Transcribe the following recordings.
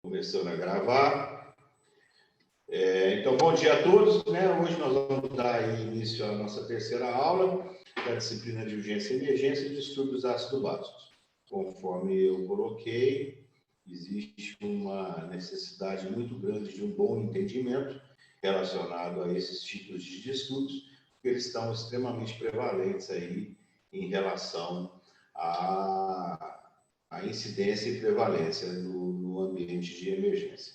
Começando a gravar. Então, bom dia a todos, né? Hoje nós vamos dar início à nossa terceira aula da disciplina de urgência e emergência e distúrbios ácido básicos. Conforme eu coloquei, existe uma necessidade muito grande de um bom entendimento relacionado a esses tipos de distúrbios, porque eles estão extremamente prevalentes aí em relação à incidência e prevalência no ambiente de emergência.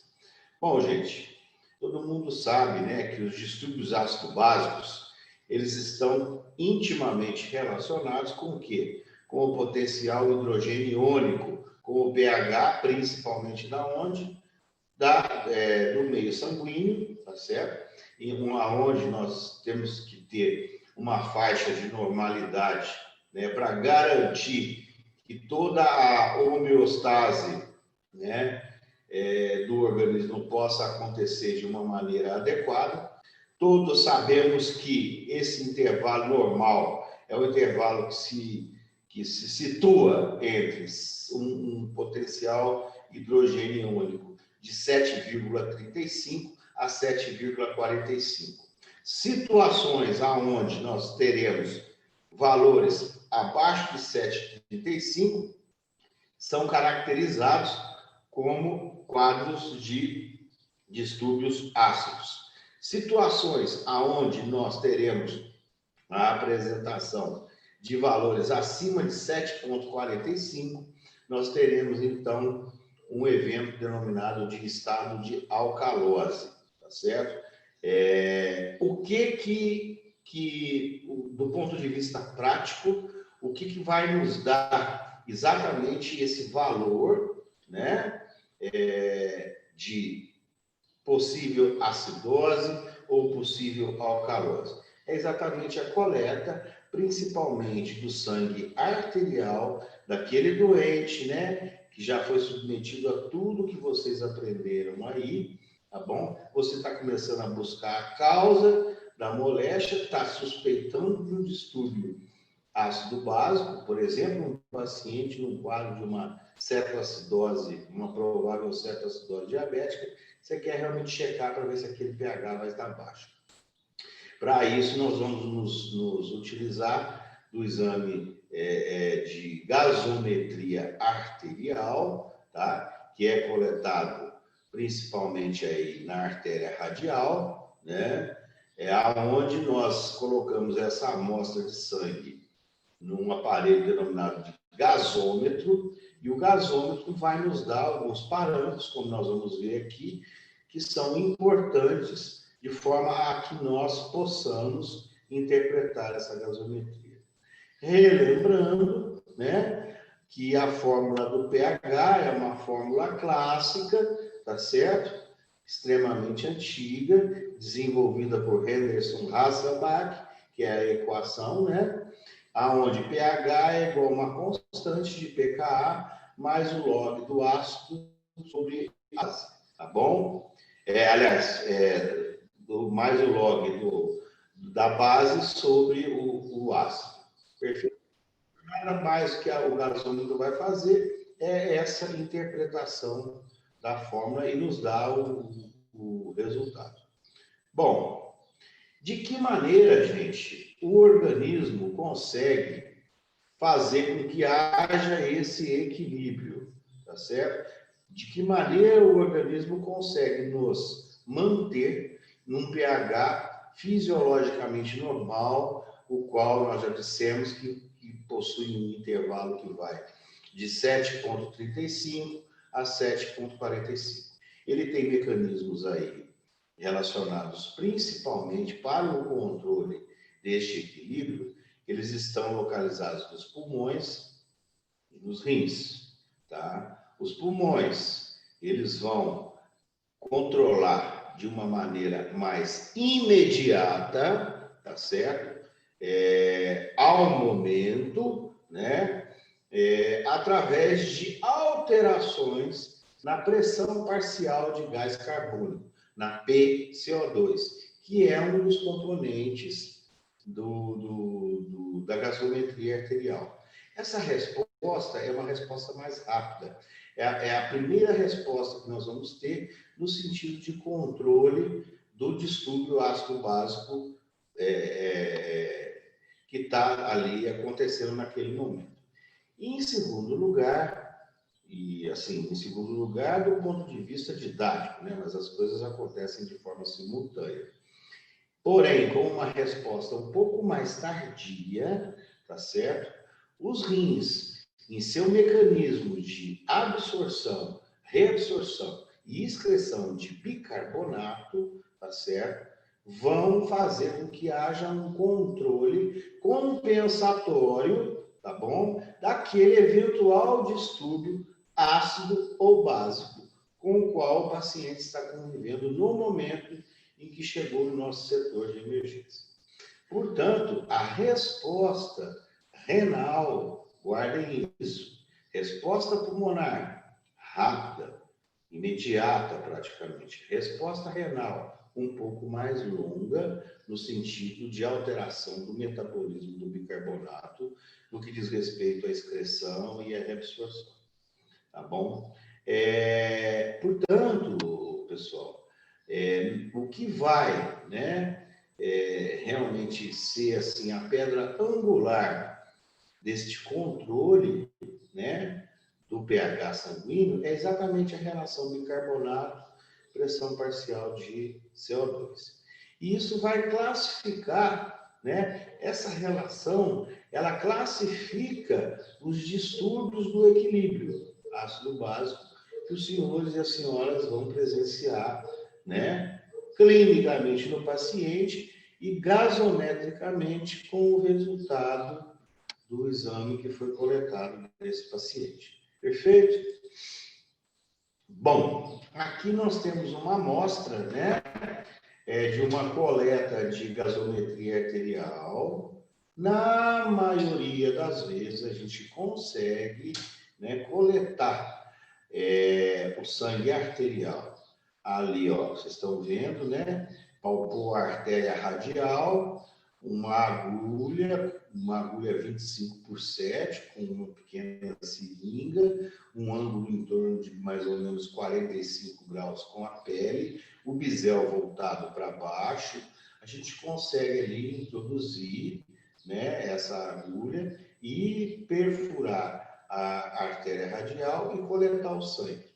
Bom, gente, todo mundo sabe, né, que os distúrbios ácido-básicos, eles estão intimamente relacionados com o quê? Com o potencial hidrogênio iônico, com o pH, principalmente da onde? Do meio sanguíneo, tá certo? E onde nós temos que ter uma faixa de normalidade, né, para garantir que toda a homeostase, né, do organismo possa acontecer de uma maneira adequada. Todos sabemos que esse intervalo normal é o intervalo que se situa entre um potencial hidrogênio iônico de 7,35 a 7,45. Situações aonde nós teremos valores abaixo de 7,35 são caracterizados como quadros de distúrbios ácidos. Situações aonde nós teremos a apresentação de valores acima de 7,45, nós teremos então um evento denominado de estado de alcalose, tá certo? O que do ponto de vista prático, o que vai nos dar exatamente esse valor, né, de possível acidose ou possível alcalose? É exatamente a coleta, principalmente do sangue arterial daquele doente, né, que já foi submetido a tudo que vocês aprenderam aí, tá bom? Você está começando a buscar a causa da moléstia, está suspeitando de um distúrbio ácido básico, por exemplo, um paciente num quadro de uma cetoacidose, uma provável cetoacidose diabética, você quer realmente checar para ver se aquele pH vai estar baixo. Para isso, nós vamos nos utilizar do exame de gasometria arterial, tá? Que é coletado principalmente aí na artéria radial, né? Aonde nós colocamos essa amostra de sangue num aparelho denominado de gasômetro, e o gasômetro vai nos dar alguns parâmetros, como nós vamos ver aqui, que são importantes de forma a que nós possamos interpretar essa gasometria. Relembrando, né, que a fórmula do pH é uma fórmula clássica, tá certo? Extremamente antiga, desenvolvida por Henderson Hasselbalch, que é a equação, né? Aonde pH é igual a uma constante de pKa mais o log do ácido sobre a base, tá bom? Mais o log da base sobre o ácido. Perfeito. Nada mais que o gasômetro vai fazer é essa interpretação da fórmula e nos dá o resultado. Bom, de que maneira, gente, o organismo consegue fazer com que haja esse equilíbrio, tá certo? De que maneira o organismo consegue nos manter num pH fisiologicamente normal, o qual nós já dissemos que possui um intervalo que vai de 7,35 a 7,45. Ele tem mecanismos aí relacionados principalmente para o controle deste equilíbrio. Eles estão localizados nos pulmões e nos rins, tá? Os pulmões, eles vão controlar de uma maneira mais imediata, tá certo? Ao momento, né? Através de alterações na pressão parcial de gás carbônico, na PCO2, que é um dos componentes da gasometria arterial. Essa resposta é uma resposta mais rápida. É a primeira resposta que nós vamos ter no sentido de controle do distúrbio ácido básico que está ali acontecendo naquele momento. E em segundo lugar, do ponto de vista didático, né? Mas as coisas acontecem de forma simultânea. Porém, com uma resposta um pouco mais tardia, tá certo? Os rins, em seu mecanismo de absorção, reabsorção e excreção de bicarbonato, tá certo? Vão fazer com que haja um controle compensatório, tá bom? Daquele eventual distúrbio ácido ou básico com o qual o paciente está convivendo no momento em que chegou no nosso setor de emergência. Portanto, a resposta renal, guardem isso, resposta pulmonar rápida, imediata praticamente, resposta renal um pouco mais longa, no sentido de alteração do metabolismo do bicarbonato, no que diz respeito à excreção e à reabsorção, tá bom? Portanto, pessoal, o que vai, né, realmente ser assim a pedra angular deste controle, né, do pH sanguíneo é exatamente a relação bicarbonato-pressão parcial de CO2. E isso vai classificar, né, essa relação, ela classifica os distúrbios do equilíbrio ácido básico que os senhores e as senhoras vão presenciar, né, clinicamente no paciente e gasometricamente com o resultado do exame que foi coletado desse paciente. Perfeito? Bom, aqui nós temos uma amostra, né, de uma coleta de gasometria arterial. Na maioria das vezes, a gente consegue, né, coletar o sangue arterial. Ali, ó, vocês estão vendo, né? Palpou a artéria radial, uma agulha 25/7, com uma pequena seringa, um ângulo em torno de mais ou menos 45 graus com a pele, o bisel voltado para baixo. A gente consegue ali introduzir, né, essa agulha e perfurar a artéria radial e coletar o sangue.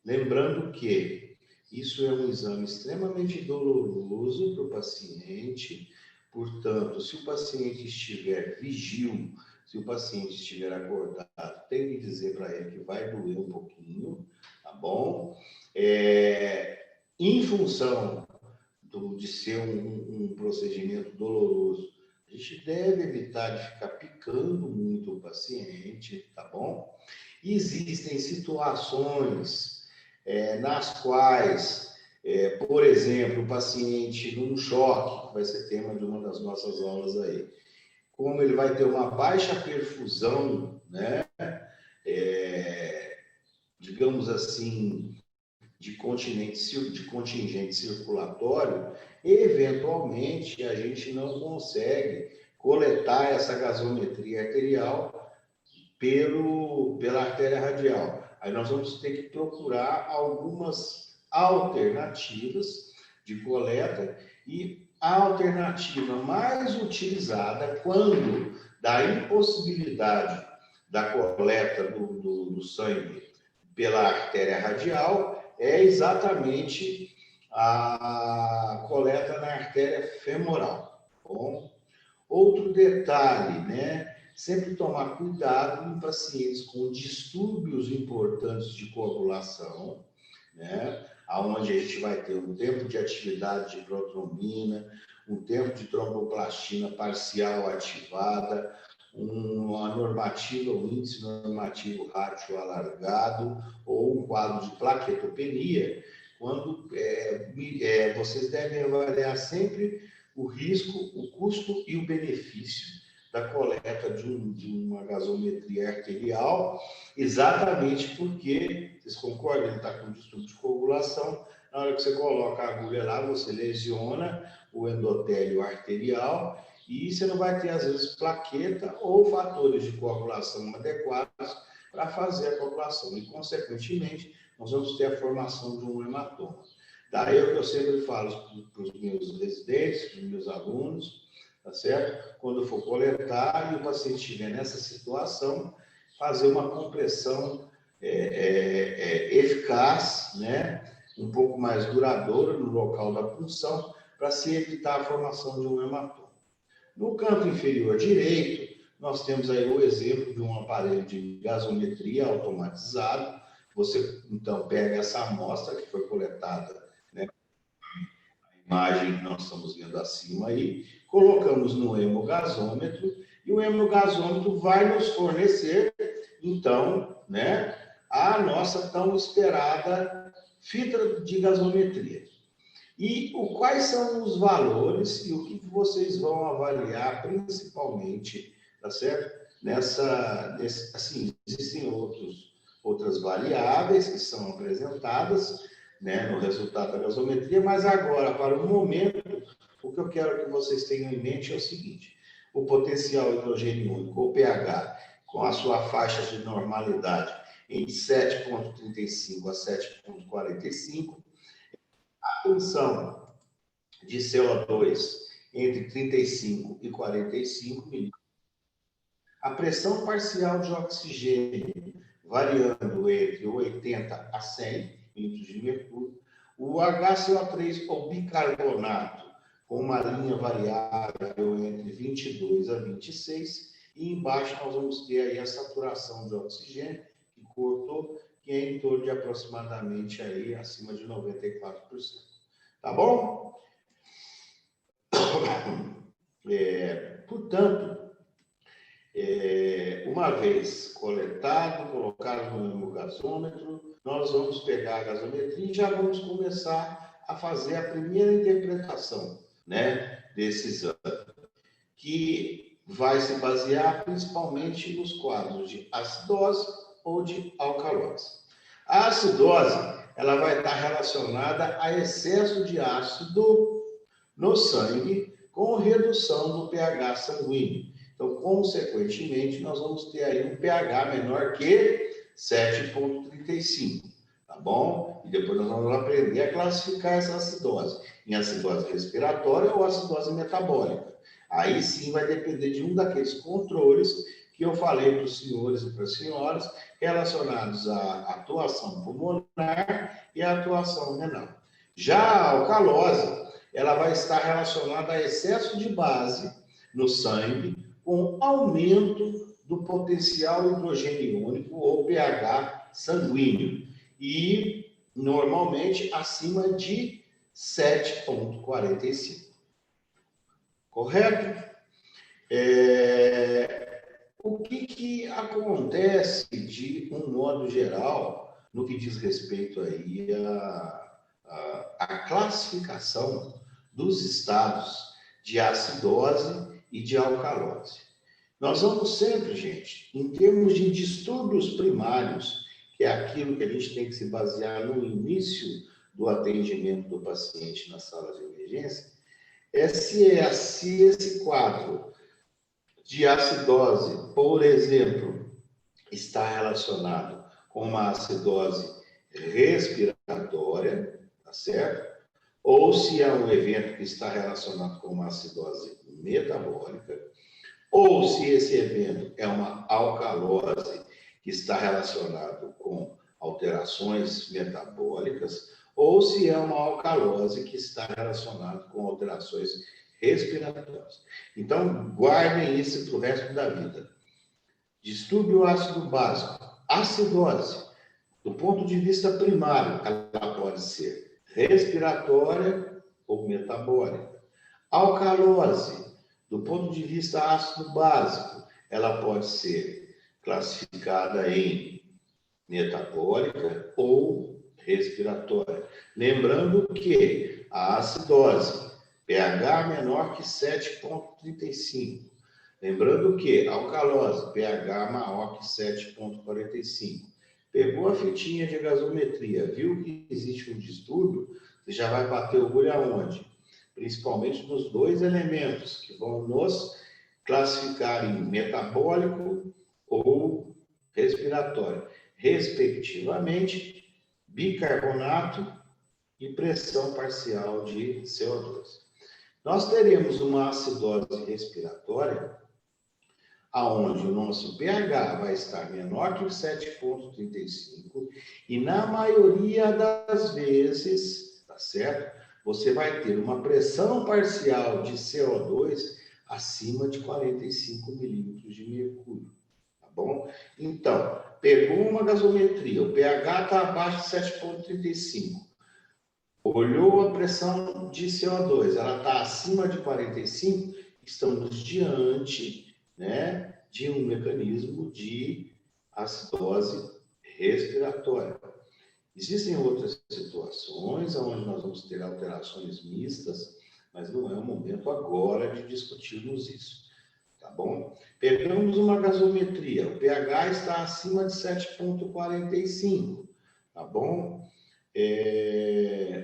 Lembrando que isso é um exame extremamente doloroso para o paciente, portanto, se o paciente estiver vigil, se o paciente estiver acordado, tem que dizer para ele que vai doer um pouquinho, tá bom? Em função de ser um procedimento doloroso, a gente deve evitar de ficar picando muito o paciente, tá bom? E existem situações nas quais, por exemplo, o paciente num choque, que vai ser tema de uma das nossas aulas aí, como ele vai ter uma baixa perfusão, né, digamos assim, de contingente circulatório, eventualmente a gente não consegue coletar essa gasometria arterial pela artéria radial. Aí nós vamos ter que procurar algumas alternativas de coleta, e a alternativa mais utilizada quando da impossibilidade da coleta do sangue pela artéria radial é exatamente a coleta na artéria femoral. Bom, outro detalhe, né? Sempre tomar cuidado em pacientes com distúrbios importantes de coagulação, né? Onde a gente vai ter um tempo de atividade de protrombina, um tempo de tromboplastina parcial ativada, uma normativa, um índice normativo rátio alargado ou um quadro de plaquetopenia, quando vocês devem avaliar sempre o risco, o custo e o benefício da coleta de uma gasometria arterial, exatamente porque, vocês concordam, ele está com distúrbio de coagulação, na hora que você coloca a agulha lá, você lesiona o endotélio arterial e você não vai ter, às vezes, plaqueta ou fatores de coagulação adequados para fazer a coagulação. E, consequentemente, nós vamos ter a formação de um hematoma. Daí eu sempre falo para os meus residentes, para os meus alunos, tá certo? Quando for coletar e o paciente estiver nessa situação, fazer uma compressão eficaz, né? Um pouco mais duradoura no local da punção, para se evitar a formação de um hematoma. No canto inferior direito, nós temos aí o exemplo de um aparelho de gasometria automatizado. Você, então, pega essa amostra que foi coletada, né? A imagem que nós estamos vendo acima aí, colocamos no hemogazômetro, e o hemogazômetro vai nos fornecer, então, né, a nossa tão esperada fita de gasometria. E quais são os valores e o que vocês vão avaliar principalmente, tá certo? Assim, existem outras variáveis que são apresentadas, né, no resultado da gasometria, mas agora, para o momento, o que eu quero que vocês tenham em mente é o seguinte: o potencial hidrogênio único, o pH, com a sua faixa de normalidade em 7,35 a 7,45, a tensão de CO2 entre 35 e 45 milímetros, a pressão parcial de oxigênio variando entre 80 a 100 milímetros de mercúrio, o HCO3 ou bicarbonato com uma linha variável entre 22 a 26, e embaixo nós vamos ter aí a saturação de oxigênio, que cortou, que é em torno de aproximadamente aí acima de 94%. Tá bom? Portanto, uma vez coletado, colocado no hemogazômetro, nós vamos pegar a gasometria e já vamos começar a fazer a primeira interpretação, né, desse exame, que vai se basear principalmente nos quadros de acidose ou de alcalose. A acidose, ela vai estar relacionada a excesso de ácido no sangue com redução do pH sanguíneo. Então, consequentemente, nós vamos ter aí um pH menor que 7,35, tá bom? E depois nós vamos aprender a classificar essa acidose em acidose respiratória ou acidose metabólica. Aí sim vai depender de um daqueles controles que eu falei para os senhores e para as senhoras, relacionados à atuação pulmonar e à atuação renal. Já a alcalose, ela vai estar relacionada a excesso de base no sangue, com aumento do potencial hidrogênio ou pH sanguíneo, e normalmente acima de 7,45. Correto? O que acontece de um modo geral no que diz respeito aí à classificação dos estados de acidose e de alcalose? Nós vamos sempre, gente, em termos de distúrbios primários, que é aquilo que a gente tem que se basear no início do atendimento do paciente na sala de emergência, se esse quadro de acidose, por exemplo, está relacionado com uma acidose respiratória, tá certo? Ou se é um evento que está relacionado com uma acidose metabólica, ou se esse evento é uma alcalose que está relacionado com alterações metabólicas, ou se é uma alcalose que está relacionado com alterações respiratórias. Então, guardem isso para o resto da vida. Distúrbio ácido básico, acidose, do ponto de vista primário, ela pode ser respiratória ou metabólica. Alcalose, do ponto de vista ácido básico, ela pode ser classificada em metabólica ou respiratória. Lembrando que a acidose, pH menor que 7,35. Lembrando que a alcalose, pH maior que 7,45. Pegou a fitinha de gasometria, viu que existe um distúrbio, você já vai bater o olho aonde? Principalmente nos dois elementos que vão nos classificar em metabólico ou respiratória, respectivamente, bicarbonato e pressão parcial de CO2. Nós teremos uma acidose respiratória aonde o nosso pH vai estar menor que 7,35 e na maioria das vezes, tá certo? Você vai ter uma pressão parcial de CO2 acima de 45 milímetros de mercúrio, tá bom? Então, pegou uma gasometria, o pH está abaixo de 7,35, olhou a pressão de CO2, ela está acima de 45, estamos diante, né, de um mecanismo de acidose respiratória. Existem outras situações onde nós vamos ter alterações mistas, mas não é o momento agora de discutirmos isso, tá bom? Pegamos uma gasometria, o pH está acima de 7,45, tá bom?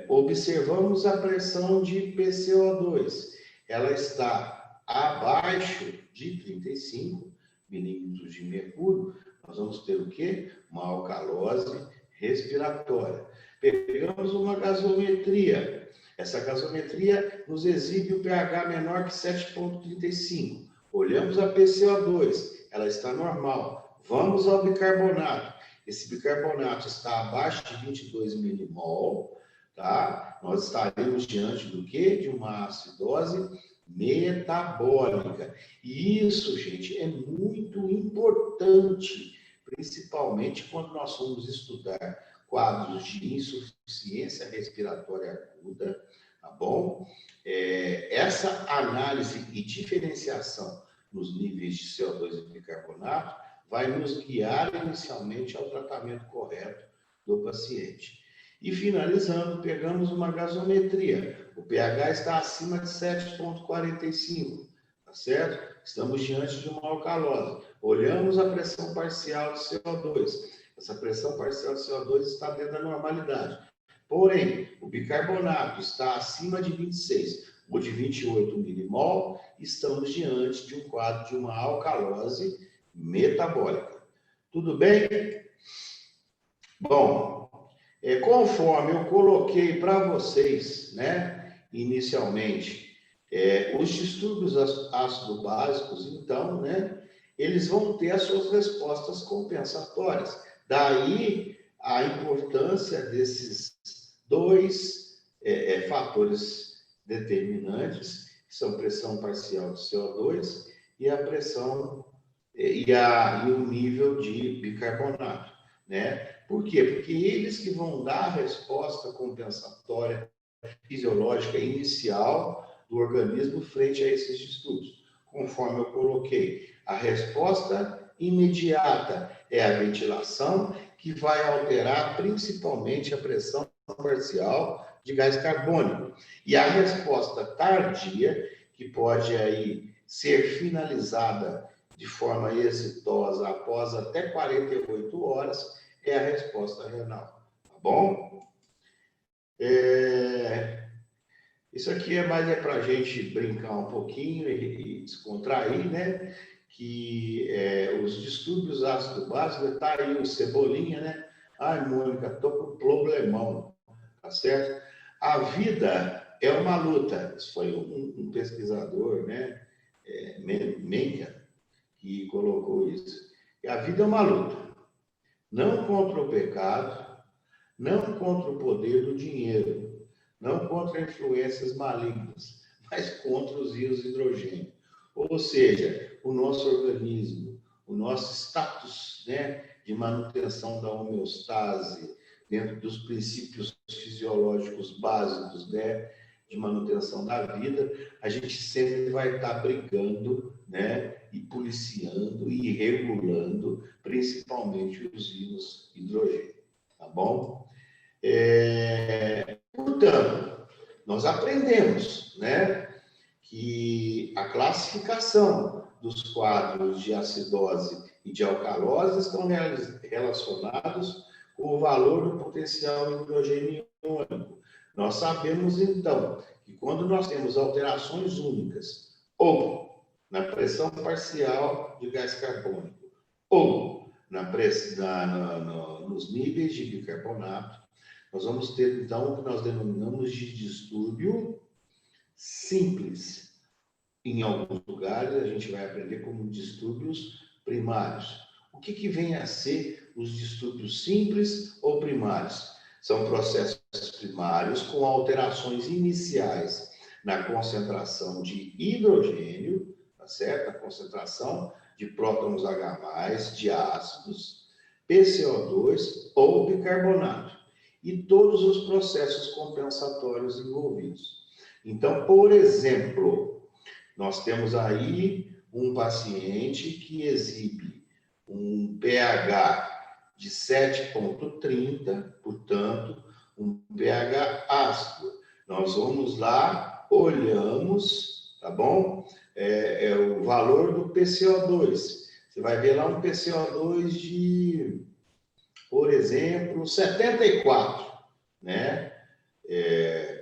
Observamos a pressão de PCO2, ela está abaixo de 35 milímetros de mercúrio, nós vamos ter o quê? Uma alcalose respiratória. Pegamos uma gasometria, essa gasometria nos exibe o pH menor que 7,35, olhamos a PCO2, ela está normal, vamos ao bicarbonato, esse bicarbonato está abaixo de 22 milimol, tá? Nós estaremos diante do quê? De uma acidose metabólica. E isso, gente, é muito importante, principalmente quando nós vamos estudar quadros de insuficiência respiratória aguda, tá bom? Essa análise e diferenciação nos níveis de CO2 e bicarbonato vai nos guiar inicialmente ao tratamento correto do paciente. E finalizando, pegamos uma gasometria. O pH está acima de 7,45, tá certo? Estamos diante de uma alcalose. Olhamos a pressão parcial de CO2. Essa pressão parcial de CO2 está dentro da normalidade. Porém, o bicarbonato está acima de 26 ou de 28 milimol. Estamos diante de um quadro de uma alcalose metabólica. Tudo bem? Bom, conforme eu coloquei para vocês, né, inicialmente, os distúrbios ácido-básicos, então, né, eles vão ter as suas respostas compensatórias. Daí a importância desses dois fatores determinantes, que são pressão parcial de CO2 e a pressão e o nível de bicarbonato, né? Por quê? Porque eles que vão dar a resposta compensatória fisiológica inicial do organismo frente a esses distúrbios. Conforme eu coloquei, a resposta imediata é a ventilação, que vai alterar principalmente a pressão parcial de gás carbônico. E a resposta tardia, que pode aí ser finalizada de forma exitosa após até 48 horas, é a resposta renal, tá bom? Isso aqui é mais para a gente brincar um pouquinho e descontrair, né? Que os distúrbios ácido-básicos, está aí o Cebolinha, né? Ai, Mônica, estou com problemão, tá certo? A vida é uma luta. Isso foi um pesquisador, né? Mencken, que colocou isso. E a vida é uma luta. Não contra o pecado, não contra o poder do dinheiro, não contra influências malignas, mas contra os rios de hidrogênio. Ou seja, o nosso organismo, o nosso status, né, de manutenção da homeostase, dentro dos princípios fisiológicos básicos, né, de manutenção da vida, a gente sempre vai estar brigando, né, e policiando e regulando, principalmente os íons hidrogênio, tá bom? Portanto, nós aprendemos, né, que a classificação dos quadros de acidose e de alcalose estão relacionados com o valor do potencial hidrogênio iônico. Nós sabemos, então, que quando nós temos alterações únicas, ou na pressão parcial de gás carbônico, ou nos níveis de bicarbonato, nós vamos ter, então, o que nós denominamos de distúrbio simples. Em alguns lugares, a gente vai aprender como distúrbios primários. O que vem a ser os distúrbios simples ou primários? São processos primários com alterações iniciais na concentração de hidrogênio, tá certo? A concentração de prótons H+, de ácidos, PCO2 ou bicarbonato. E todos os processos compensatórios envolvidos. Então, por exemplo, nós temos aí um paciente que exibe um pH de 7,30, portanto, um pH ácido. Nós vamos lá, olhamos, tá bom? É o valor do PCO2. Você vai ver lá um PCO2 de, por exemplo, 74, né?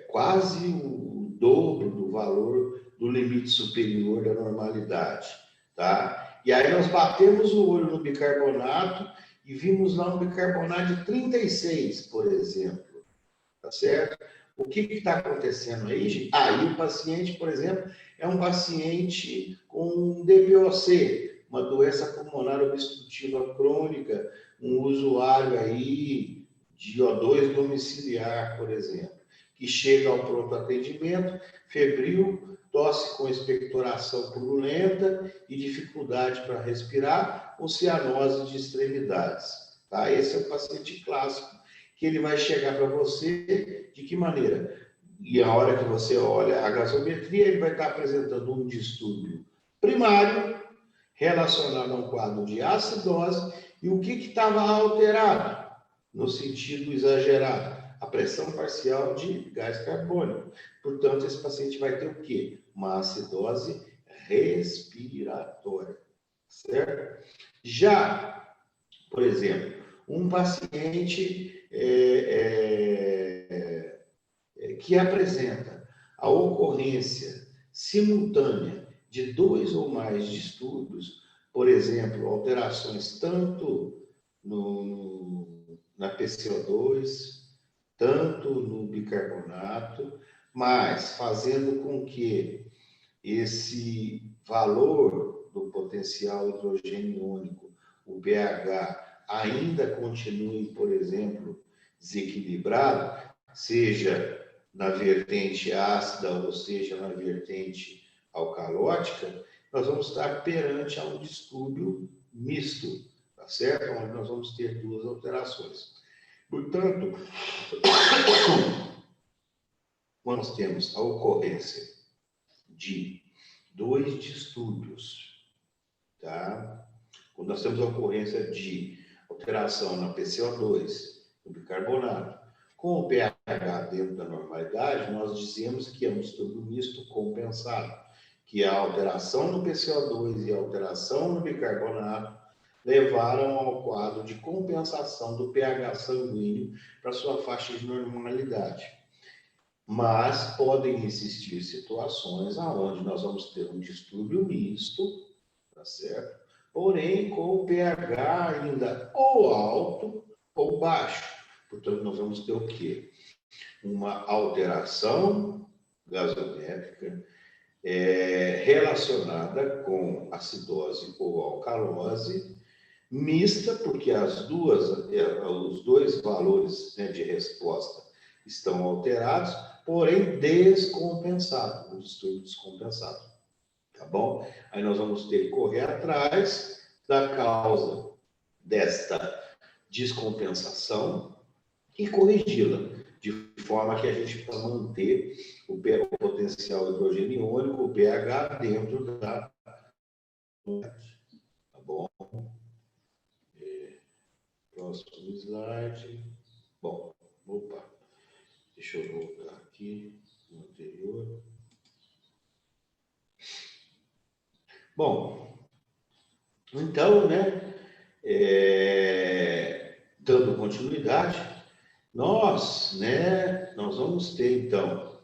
Quase o dobro do valor do limite superior da normalidade, tá? E aí nós batemos o olho no bicarbonato e vimos lá um bicarbonato de 36, por exemplo, tá certo? O que está acontecendo aí, gente? Aí o paciente, por exemplo, é um paciente com DPOC, uma doença pulmonar obstrutiva crônica, um usuário aí de O2 domiciliar, por exemplo, que chega ao pronto atendimento, febril, tosse com expectoração purulenta e dificuldade para respirar, ou cianose de extremidades. Tá? Esse é o paciente clássico, que ele vai chegar para você de que maneira? E a hora que você olha a gasometria, ele vai estar apresentando um distúrbio primário relacionado a um quadro de acidose. E o que estava alterado? No sentido exagerado, a pressão parcial de gás carbônico. Portanto, esse paciente vai ter o quê? Uma acidose respiratória, certo? Já, por exemplo, um paciente que apresenta a ocorrência simultânea de 2 ou mais distúrbios, por exemplo, alterações tanto na PCO2, tanto no bicarbonato, mas fazendo com que esse valor do potencial hidrogênio-iônico, o pH, ainda continue, por exemplo, desequilibrado, seja na vertente ácida ou seja na vertente alcalótica, nós vamos estar perante a um distúrbio misto, tá certo? Onde nós vamos ter duas alterações. Portanto, quando nós temos a ocorrência de 2 distúrbios, tá? Quando nós temos a ocorrência de alteração na PCO2, no bicarbonato, com o pH dentro da normalidade, nós dizemos que é um distúrbio misto compensado, que a alteração no PCO2 e a alteração no bicarbonato levaram ao quadro de compensação do pH sanguíneo para sua faixa de normalidade. Mas podem existir situações onde nós vamos ter um distúrbio misto, tá certo? Porém, com o pH ainda ou alto ou baixo. Portanto, nós vamos ter o quê? Uma alteração gasométrica relacionada com acidose ou alcalose, mista, porque os dois valores, né, de resposta estão alterados, porém descompensado, um distúrbio descompensado, tá bom? Aí nós vamos ter que correr atrás da causa desta descompensação e corrigi-la, de forma que a gente possa manter o potencial hidrogênio-iônico, o pH, dentro da... Tá bom? Próximo slide. Bom, opa, deixa eu voltar aqui no anterior. Bom, então, né, dando continuidade, nós vamos ter, então,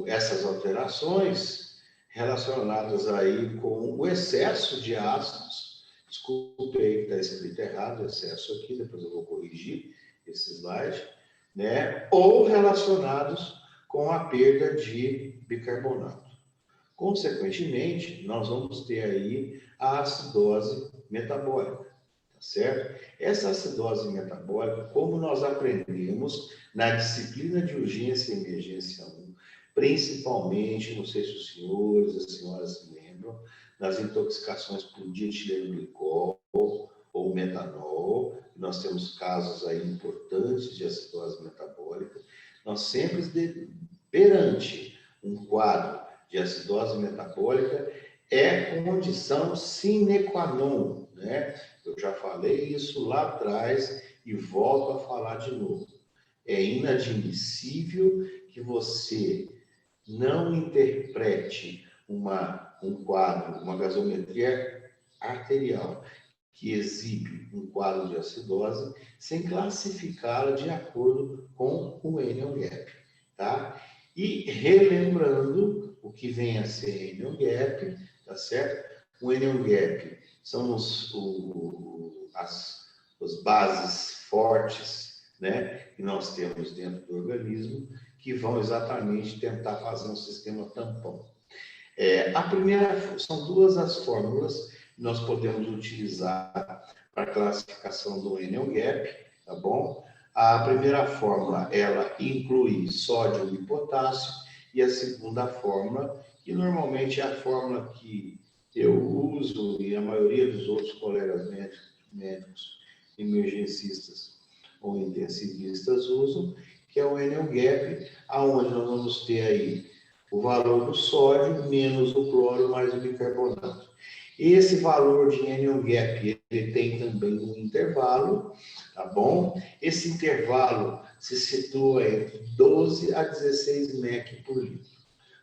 essas alterações relacionadas aí com o excesso de ácidos Desculpe aí que está escrito errado, excesso aqui, depois eu vou corrigir esse slide, né? Ou relacionados com a perda de bicarbonato. Consequentemente, nós vamos ter aí a acidose metabólica, tá certo? Essa acidose metabólica, como nós aprendemos na disciplina de urgência e emergência 1, principalmente, não sei se os senhores, as senhoras se lembram, nas intoxicações por dietilenglicol ou metanol, nós temos casos aí importantes de acidose metabólica, nós sempre, perante um quadro de acidose metabólica, é condição sine qua non, né? Eu já falei isso lá atrás e volto a falar de novo. É inadmissível que você não interprete um quadro, uma gasometria arterial que exibe um quadro de acidose sem classificá-la de acordo com o Anion Gap, tá? E relembrando o que vem a ser Anion Gap, tá certo? O Anion Gap são as bases fortes, né, que nós temos dentro do organismo, que vão exatamente tentar fazer um sistema tampão. São duas as fórmulas que nós podemos utilizar para a classificação do Anion Gap, tá bom? A primeira fórmula, ela inclui sódio e potássio, e a segunda fórmula, que normalmente é a fórmula que eu uso e a maioria dos outros colegas médicos emergencistas ou intensivistas usam, que é o Anion Gap, aonde nós vamos ter aí o valor do sódio menos o cloro mais o bicarbonato. Esse valor de Anion Gap, ele tem também um intervalo, tá bom? Esse intervalo se situa entre 12 a 16 mEq por litro.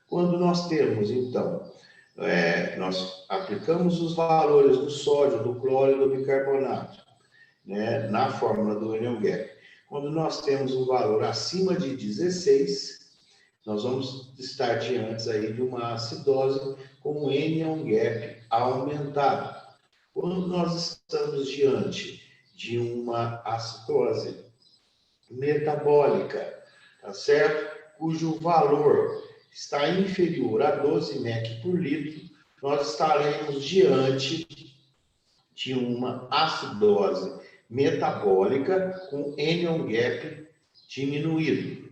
Quando nós temos, então, nós aplicamos os valores do sódio, do cloro e do bicarbonato, né, na fórmula do Anion Gap. Quando nós temos um valor acima de 16, nós vamos estar diante aí de uma acidose com o Anion Gap aumentado. Quando nós estamos diante de uma acidose metabólica, tá certo? Cujo valor está inferior a 12 mEq por litro, nós estaremos diante de uma acidose metabólica com Anion Gap diminuído.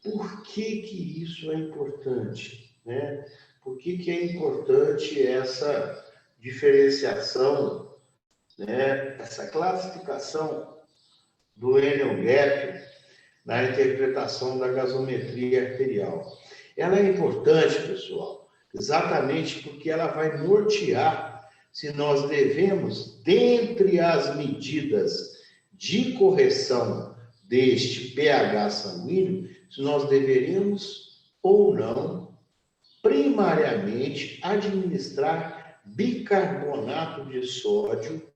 Por que que isso é importante, né? Por que que é importante essa diferenciação, né? Essa classificação do Anion Gap na interpretação da gasometria arterial? Ela é importante, pessoal, exatamente porque ela vai nortear se nós devemos, dentre as medidas de correção deste pH sanguíneo, se nós deveremos ou não, primariamente, administrar bicarbonato de sódio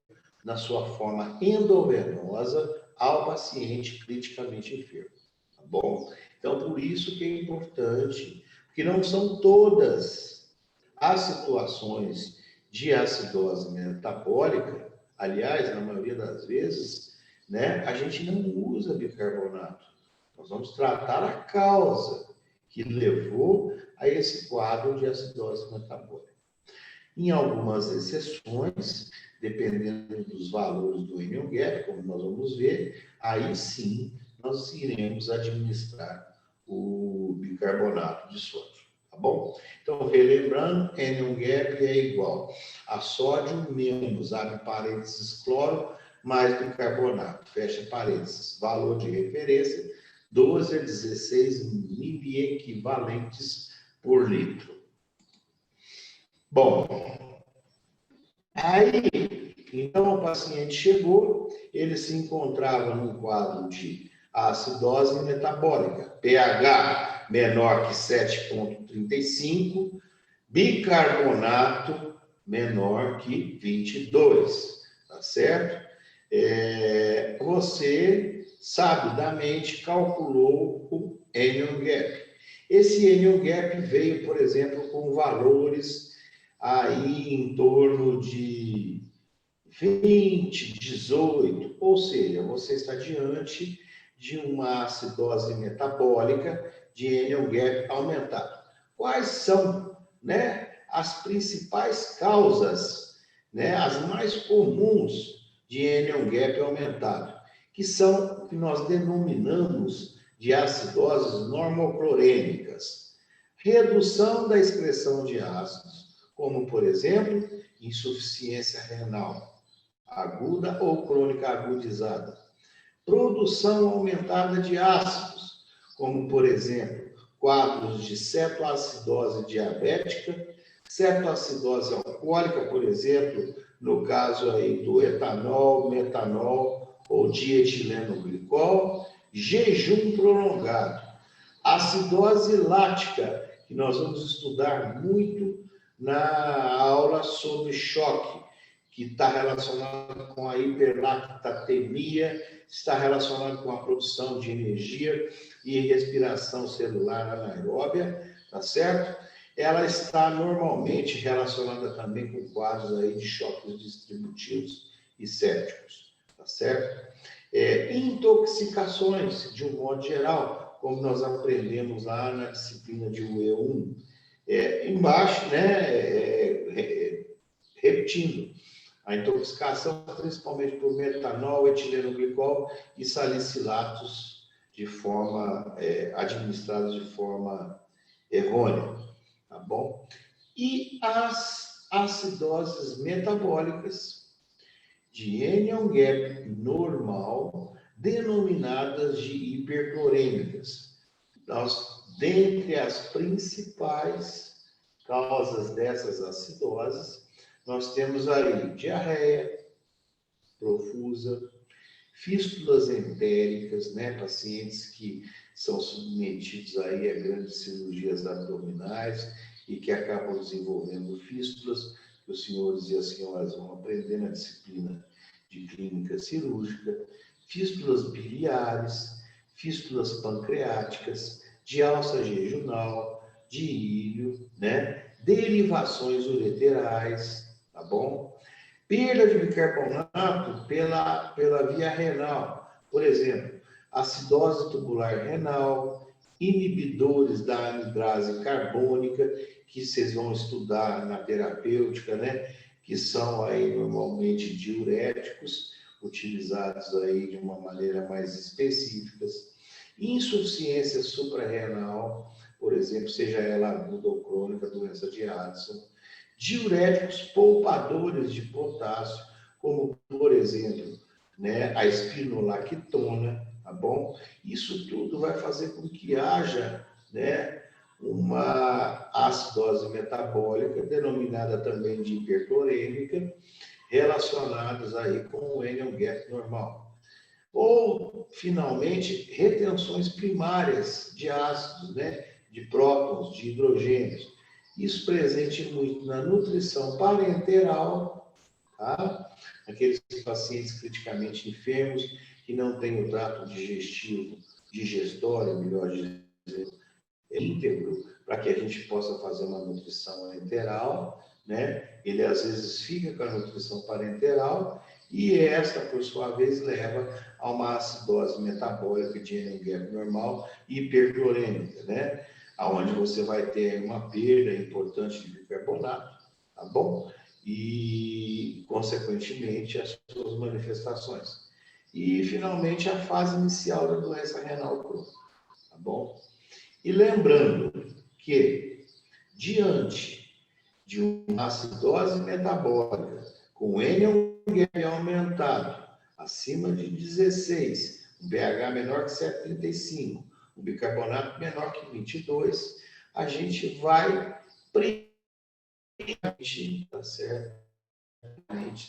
na sua forma endovenosa ao paciente criticamente enfermo, tá bom? Então, por isso que é importante, porque não são todas as situações de acidose metabólica, aliás, na maioria das vezes, né, a gente não usa bicarbonato. Nós vamos tratar a causa que levou a esse quadro de acidose metabólica. Em algumas exceções, dependendo dos valores do Anion Gap, como nós vamos ver, aí sim nós iremos administrar o bicarbonato de sódio, tá bom? Então, relembrando, Anion Gap é igual a sódio menos, abre parênteses, cloro, mais bicarbonato, fecha parênteses, valor de referência, 12 a 16 miliequivalentes por litro. Bom, aí, então o paciente chegou, ele se encontrava num quadro de acidose metabólica, pH menor que 7,35, bicarbonato menor que 22, tá certo? Você sabidamente calculou o Anion Gap. Esse Anion Gap veio, por exemplo, com valores aí em torno de 20, 18, ou seja, você está diante de uma acidose metabólica de anion gap aumentado. Quais são, né, as principais causas, né, as mais comuns de anion gap aumentado, que são o que nós denominamos de acidoses normoclorêmicas? Redução da excreção de ácidos, como, por exemplo, insuficiência renal aguda ou crônica agudizada. Produção aumentada de ácidos, como, por exemplo, quadros de cetoacidose diabética, cetoacidose alcoólica, por exemplo, no caso aí do etanol, metanol ou dietilenoglicol, jejum prolongado, acidose lática, que nós vamos estudar muito na aula sobre choque, que está relacionado com a hiperlactatemia, está relacionado com a produção de energia e respiração celular anaeróbia, tá certo? Ela está normalmente relacionada também com quadros aí de choques distributivos e sépticos, tá certo? Intoxicações, de um modo geral, como nós aprendemos lá na disciplina de UE1, embaixo, né, repetindo, a intoxicação, principalmente por metanol, etilenoglicol e salicilatos de forma administrados de forma errônea, tá bom? E as acidoses metabólicas de anion gap normal, denominadas de hiperclorêmicas. Dentre as principais causas dessas acidoses, nós temos aí diarreia profusa, fístulas entéricas, né? Pacientes que são submetidos aí a grandes cirurgias abdominais e que acabam desenvolvendo fístulas, que os senhores e as senhoras vão aprender na disciplina de clínica cirúrgica, fístulas biliares, fístulas pancreáticas, de alça jejunal, de íleo, né? Derivações ureterais, tá bom? Perda de bicarbonato pela via renal, por exemplo, acidose tubular renal, inibidores da anidrase carbônica, que vocês vão estudar na terapêutica, né? Que são aí normalmente diuréticos, utilizados aí de uma maneira mais específica. Insuficiência suprarrenal, por exemplo, seja ela aguda ou crônica, doença de Addison. Diuréticos poupadores de potássio, como, por exemplo, né, a espironolactona, tá bom? Isso tudo vai fazer com que haja, né, uma acidose metabólica, denominada também de hiperclorêmica, relacionadas aí com o anion gap normal. Ou, finalmente, retenções primárias de ácidos, né, de prótons, de hidrogênios. Isso presente muito na nutrição parenteral, tá? Aqueles pacientes criticamente enfermos que não têm o trato digestivo, digestório, melhor dizendo, íntegro, para que a gente possa fazer uma nutrição enteral, né? Ele às vezes fica com a nutrição parenteral e esta, por sua vez, leva a uma acidose metabólica de anion gap normal e hiperclorêmica, né? Aonde você vai ter uma perda importante de bicarbonato, tá bom? E, consequentemente, as suas manifestações. E, finalmente, a fase inicial da doença renal crônica, tá bom? E lembrando que, diante de uma acidose metabólica com anion gap aumentado, acima de 16, um pH menor que 7,35, um bicarbonato menor que 22, a gente vai tá certo?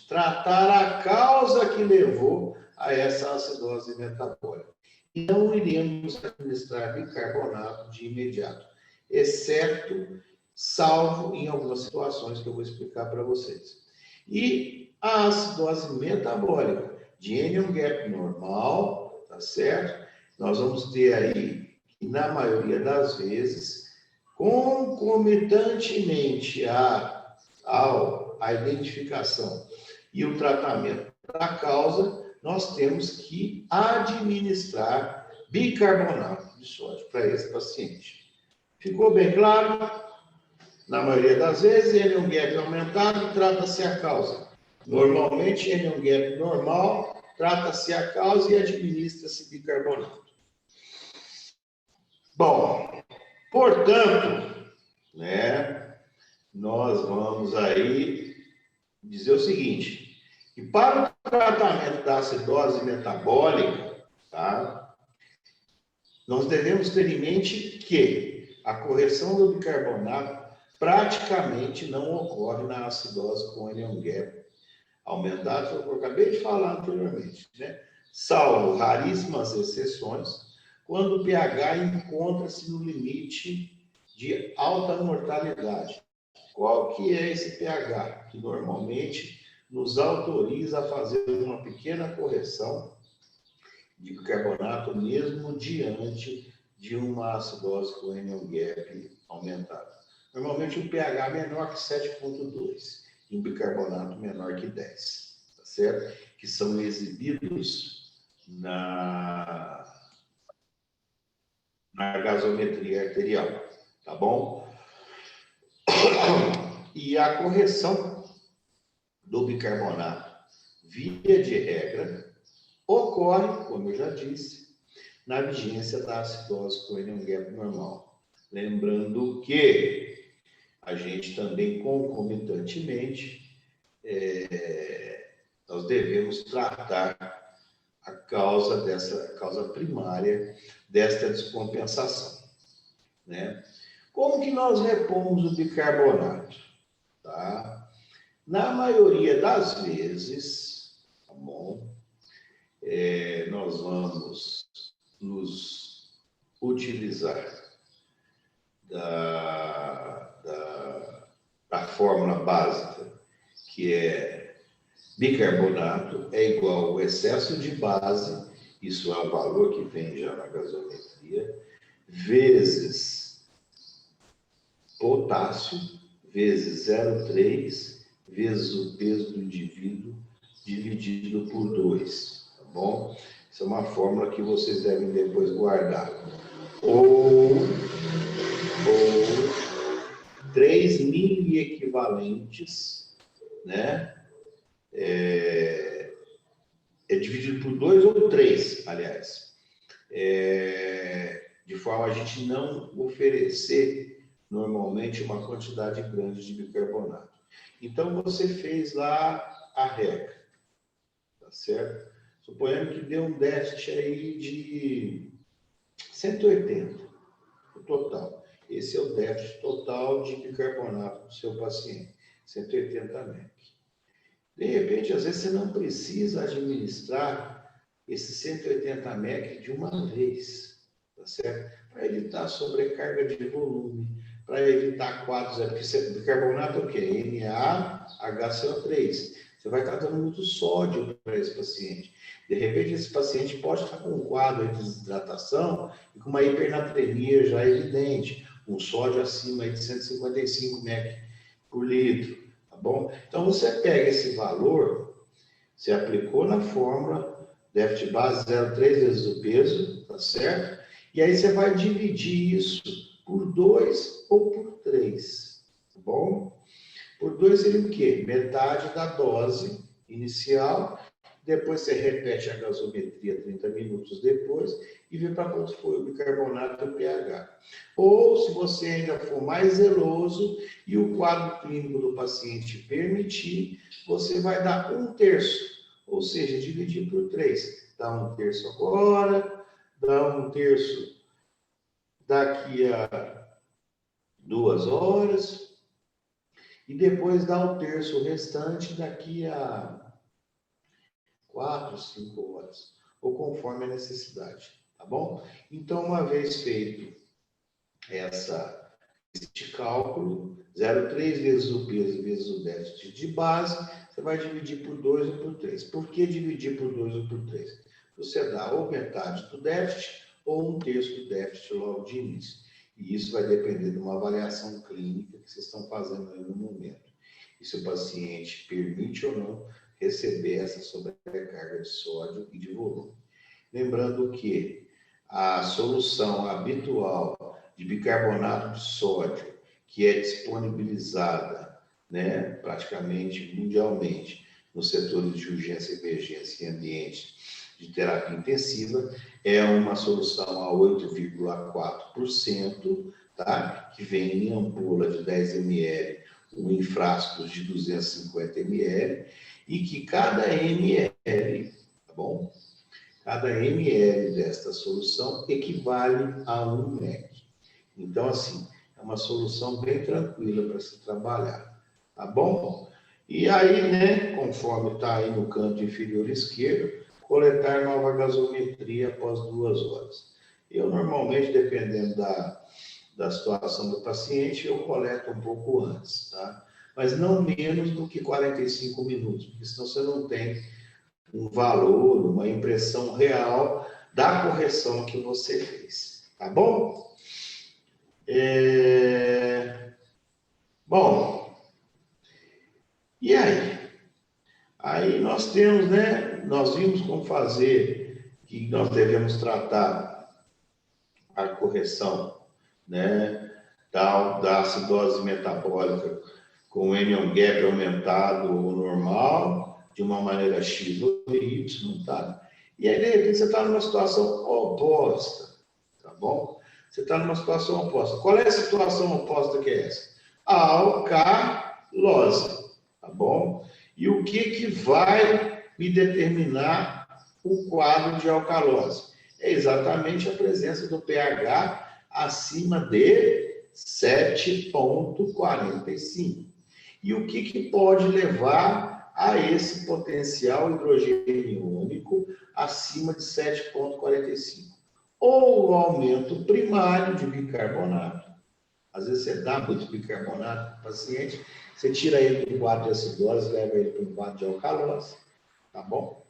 Tratar a causa que levou a essa acidose metabólica. E não iremos administrar bicarbonato de imediato, exceto, salvo em algumas situações que eu vou explicar para vocês. E a acidose metabólica de anion gap normal, tá certo? Nós vamos ter aí, na maioria das vezes, concomitantemente à identificação E o tratamento da causa, nós temos que administrar bicarbonato de sódio para esse paciente. Ficou bem claro? Na maioria das vezes, anion gap aumentado, trata-se a causa. Normalmente, anion gap normal, trata-se a causa e administra-se bicarbonato. Bom, portanto, né, nós vamos aí dizer o seguinte, que para o tratamento da acidose metabólica, tá, nós devemos ter em mente que a correção do bicarbonato praticamente não ocorre na acidose com anion gap aumentado, foi o que eu acabei de falar anteriormente, né? Salvo raríssimas exceções, quando o pH encontra-se no limite de alta mortalidade. Qual que é esse pH? Que normalmente nos autoriza a fazer uma pequena correção de bicarbonato, mesmo diante de uma acidose com anion gap aumentada. Normalmente um pH menor que 7,2 e um bicarbonato menor que 10, tá certo? Que são exibidos na gasometria arterial, tá bom? E a correção do bicarbonato, via de regra, ocorre, como eu já disse, na vigência da acidose com anion gap normal. Lembrando que a gente também, concomitantemente, nós devemos tratar a causa primária desta descompensação, né? Como que nós repomos o bicarbonato? Tá? Na maioria das vezes, tá bom? Nós vamos nos utilizar da fórmula básica, que é bicarbonato é igual ao excesso de base, isso é o valor que vem já na gasometria, vezes potássio, vezes 0,3, vezes o peso do indivíduo, dividido por 2, tá bom? Essa é uma fórmula que vocês devem depois guardar. Ou 3 miliequivalentes, né? É dividido por 2 ou 3, aliás. De forma a gente não oferecer normalmente uma quantidade grande de bicarbonato. Então, você fez lá a regra, tá certo? Suponhamos que deu um déficit aí de 180, o total. Esse é o déficit total de bicarbonato do seu paciente, 180 mEq. De repente, às vezes, você não precisa administrar esses 180 mEq de uma vez, tá certo? Para evitar sobrecarga de volume, para evitar quadros, porque bicarbonato é o quê? NaHCO3. Você vai estar dando muito sódio para esse paciente. De repente, esse paciente pode estar com um quadro de desidratação e com uma hipernatremia já evidente, um sódio acima de 155 mEq por litro, tá bom? Então, você pega esse valor, você aplicou na fórmula, déficit base 0,3 vezes o peso, tá certo? E aí você vai dividir isso por 2 ou por 3, tá bom? Por 2 seria o quê? Metade da dose inicial, depois você repete a gasometria 30 minutos depois e vê para quanto foi o bicarbonato e o pH. Ou, se você ainda for mais zeloso e o quadro clínico do paciente permitir, você vai dar 1/3, ou seja, dividir por 3. Dá 1/3 agora, dá 1/3 daqui a 2 horas, e depois dá 1/3 restante daqui a 4, 5 horas, ou conforme a necessidade, tá bom? Então, uma vez feito este cálculo, 0,3 vezes o peso vezes o déficit de base, você vai dividir por 2 ou por 3. Por que dividir por 2 ou por 3? Você dá ou metade do déficit ou 1/3 do déficit logo de início. E isso vai depender de uma avaliação clínica que vocês estão fazendo aí no momento. E se o paciente permite ou não receber essa sobrecarga de sódio e de volume. Lembrando que a solução habitual de bicarbonato de sódio, que é disponibilizada, né, praticamente mundialmente, nos setores de urgência, emergência e ambiente de terapia intensiva, é uma solução a 8,4%, tá? Que vem em ampola de 10 ml ou em frascos de 250 ml, e que cada ml, tá bom? Cada ml desta solução equivale a 1 mEq. Então, assim, é uma solução bem tranquila para se trabalhar, tá bom? E aí, né, conforme está aí no canto inferior esquerdo, coletar nova gasometria após 2 horas. Eu, normalmente, dependendo da situação do paciente, eu coleto um pouco antes, tá? Mas não menos do que 45 minutos, porque senão você não tem um valor, uma impressão real da correção que você fez, tá bom? Bom, e aí? Aí nós temos, né? Nós vimos como fazer, que nós devemos tratar a correção, né? Da acidose metabólica com o anion gap aumentado ou normal, de uma maneira X ou Y, tá? E aí, de repente, você está numa situação oposta, tá bom? Você está numa situação oposta. Qual é a situação oposta que é essa? A alcalose, tá bom? E o que vai me determinar o quadro de alcalose? É exatamente a presença do pH acima de 7,45. E o que pode levar a esse potencial hidrogênio único acima de 7,45? Ou o aumento primário de bicarbonato. Às vezes você dá muito bicarbonato para o paciente, você tira ele do quadro de acidose, leva ele para o quadro de alcalose, tá bom?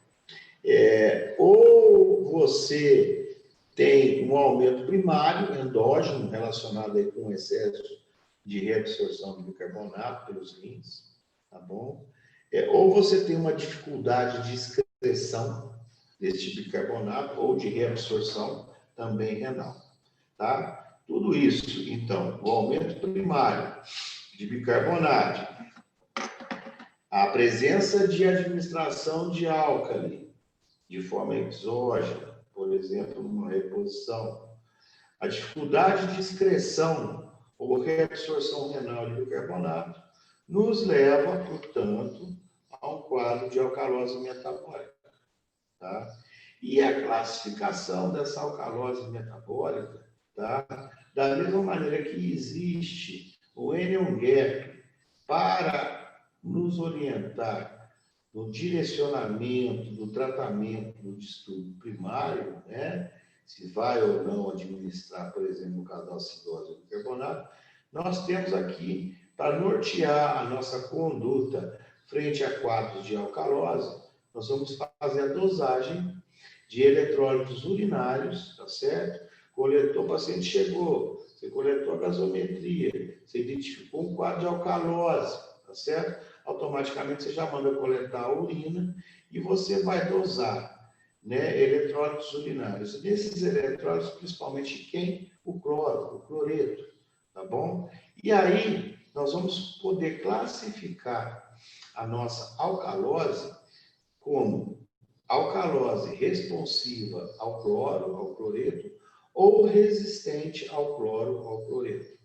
Ou você tem um aumento primário, endógeno, relacionado aí com o excesso de reabsorção de bicarbonato pelos rins, tá bom? Ou você tem uma dificuldade de excreção deste bicarbonato ou de reabsorção também renal, tá? Tudo isso, então, o aumento primário de bicarbonato, a presença de administração de álcali de forma exógena, por exemplo, numa reposição, a dificuldade de excreção ou reabsorção renal de bicarbonato, nos leva, portanto, a um quadro de alcalose metabólica, tá? E a classificação dessa alcalose metabólica, tá? Da mesma maneira que existe o anion gap para nos orientar no direcionamento do tratamento do distúrbio primário, né? Se vai ou não administrar, por exemplo, no caso da acidose ou bicarbonato, nós temos aqui, para nortear a nossa conduta frente a quadros de alcalose, nós vamos fazer a dosagem de eletrólitos urinários, tá certo? Coletou, o paciente chegou, você coletou a gasometria, você identificou um quadro de alcalose, tá certo? Automaticamente você já manda coletar a urina e você vai dosar, né, eletrólitos urinários. E desses eletrólitos, principalmente quem? O cloro, o cloreto, tá bom? E aí nós vamos poder classificar a nossa alcalose como alcalose responsiva ao cloro, ao cloreto, ou resistente ao cloro, ao cloreto.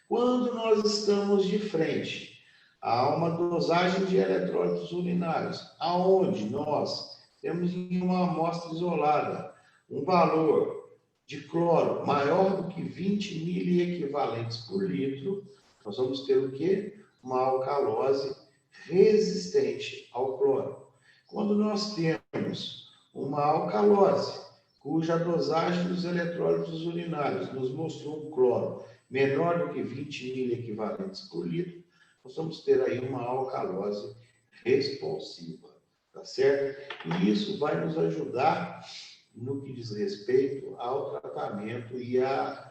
Quando nós estamos de frente a uma dosagem de eletrólitos urinários, aonde nós temos em uma amostra isolada um valor de cloro maior do que 20 miliequivalentes por litro, nós vamos ter o quê? Uma alcalose resistente ao cloro. Quando nós temos uma alcalose, cuja dosagem dos eletrólitos urinários nos mostrou um cloro menor do que 20 miliequivalentes por litro, nós vamos ter aí uma alcalose responsiva, tá certo? E isso vai nos ajudar no que diz respeito ao tratamento e a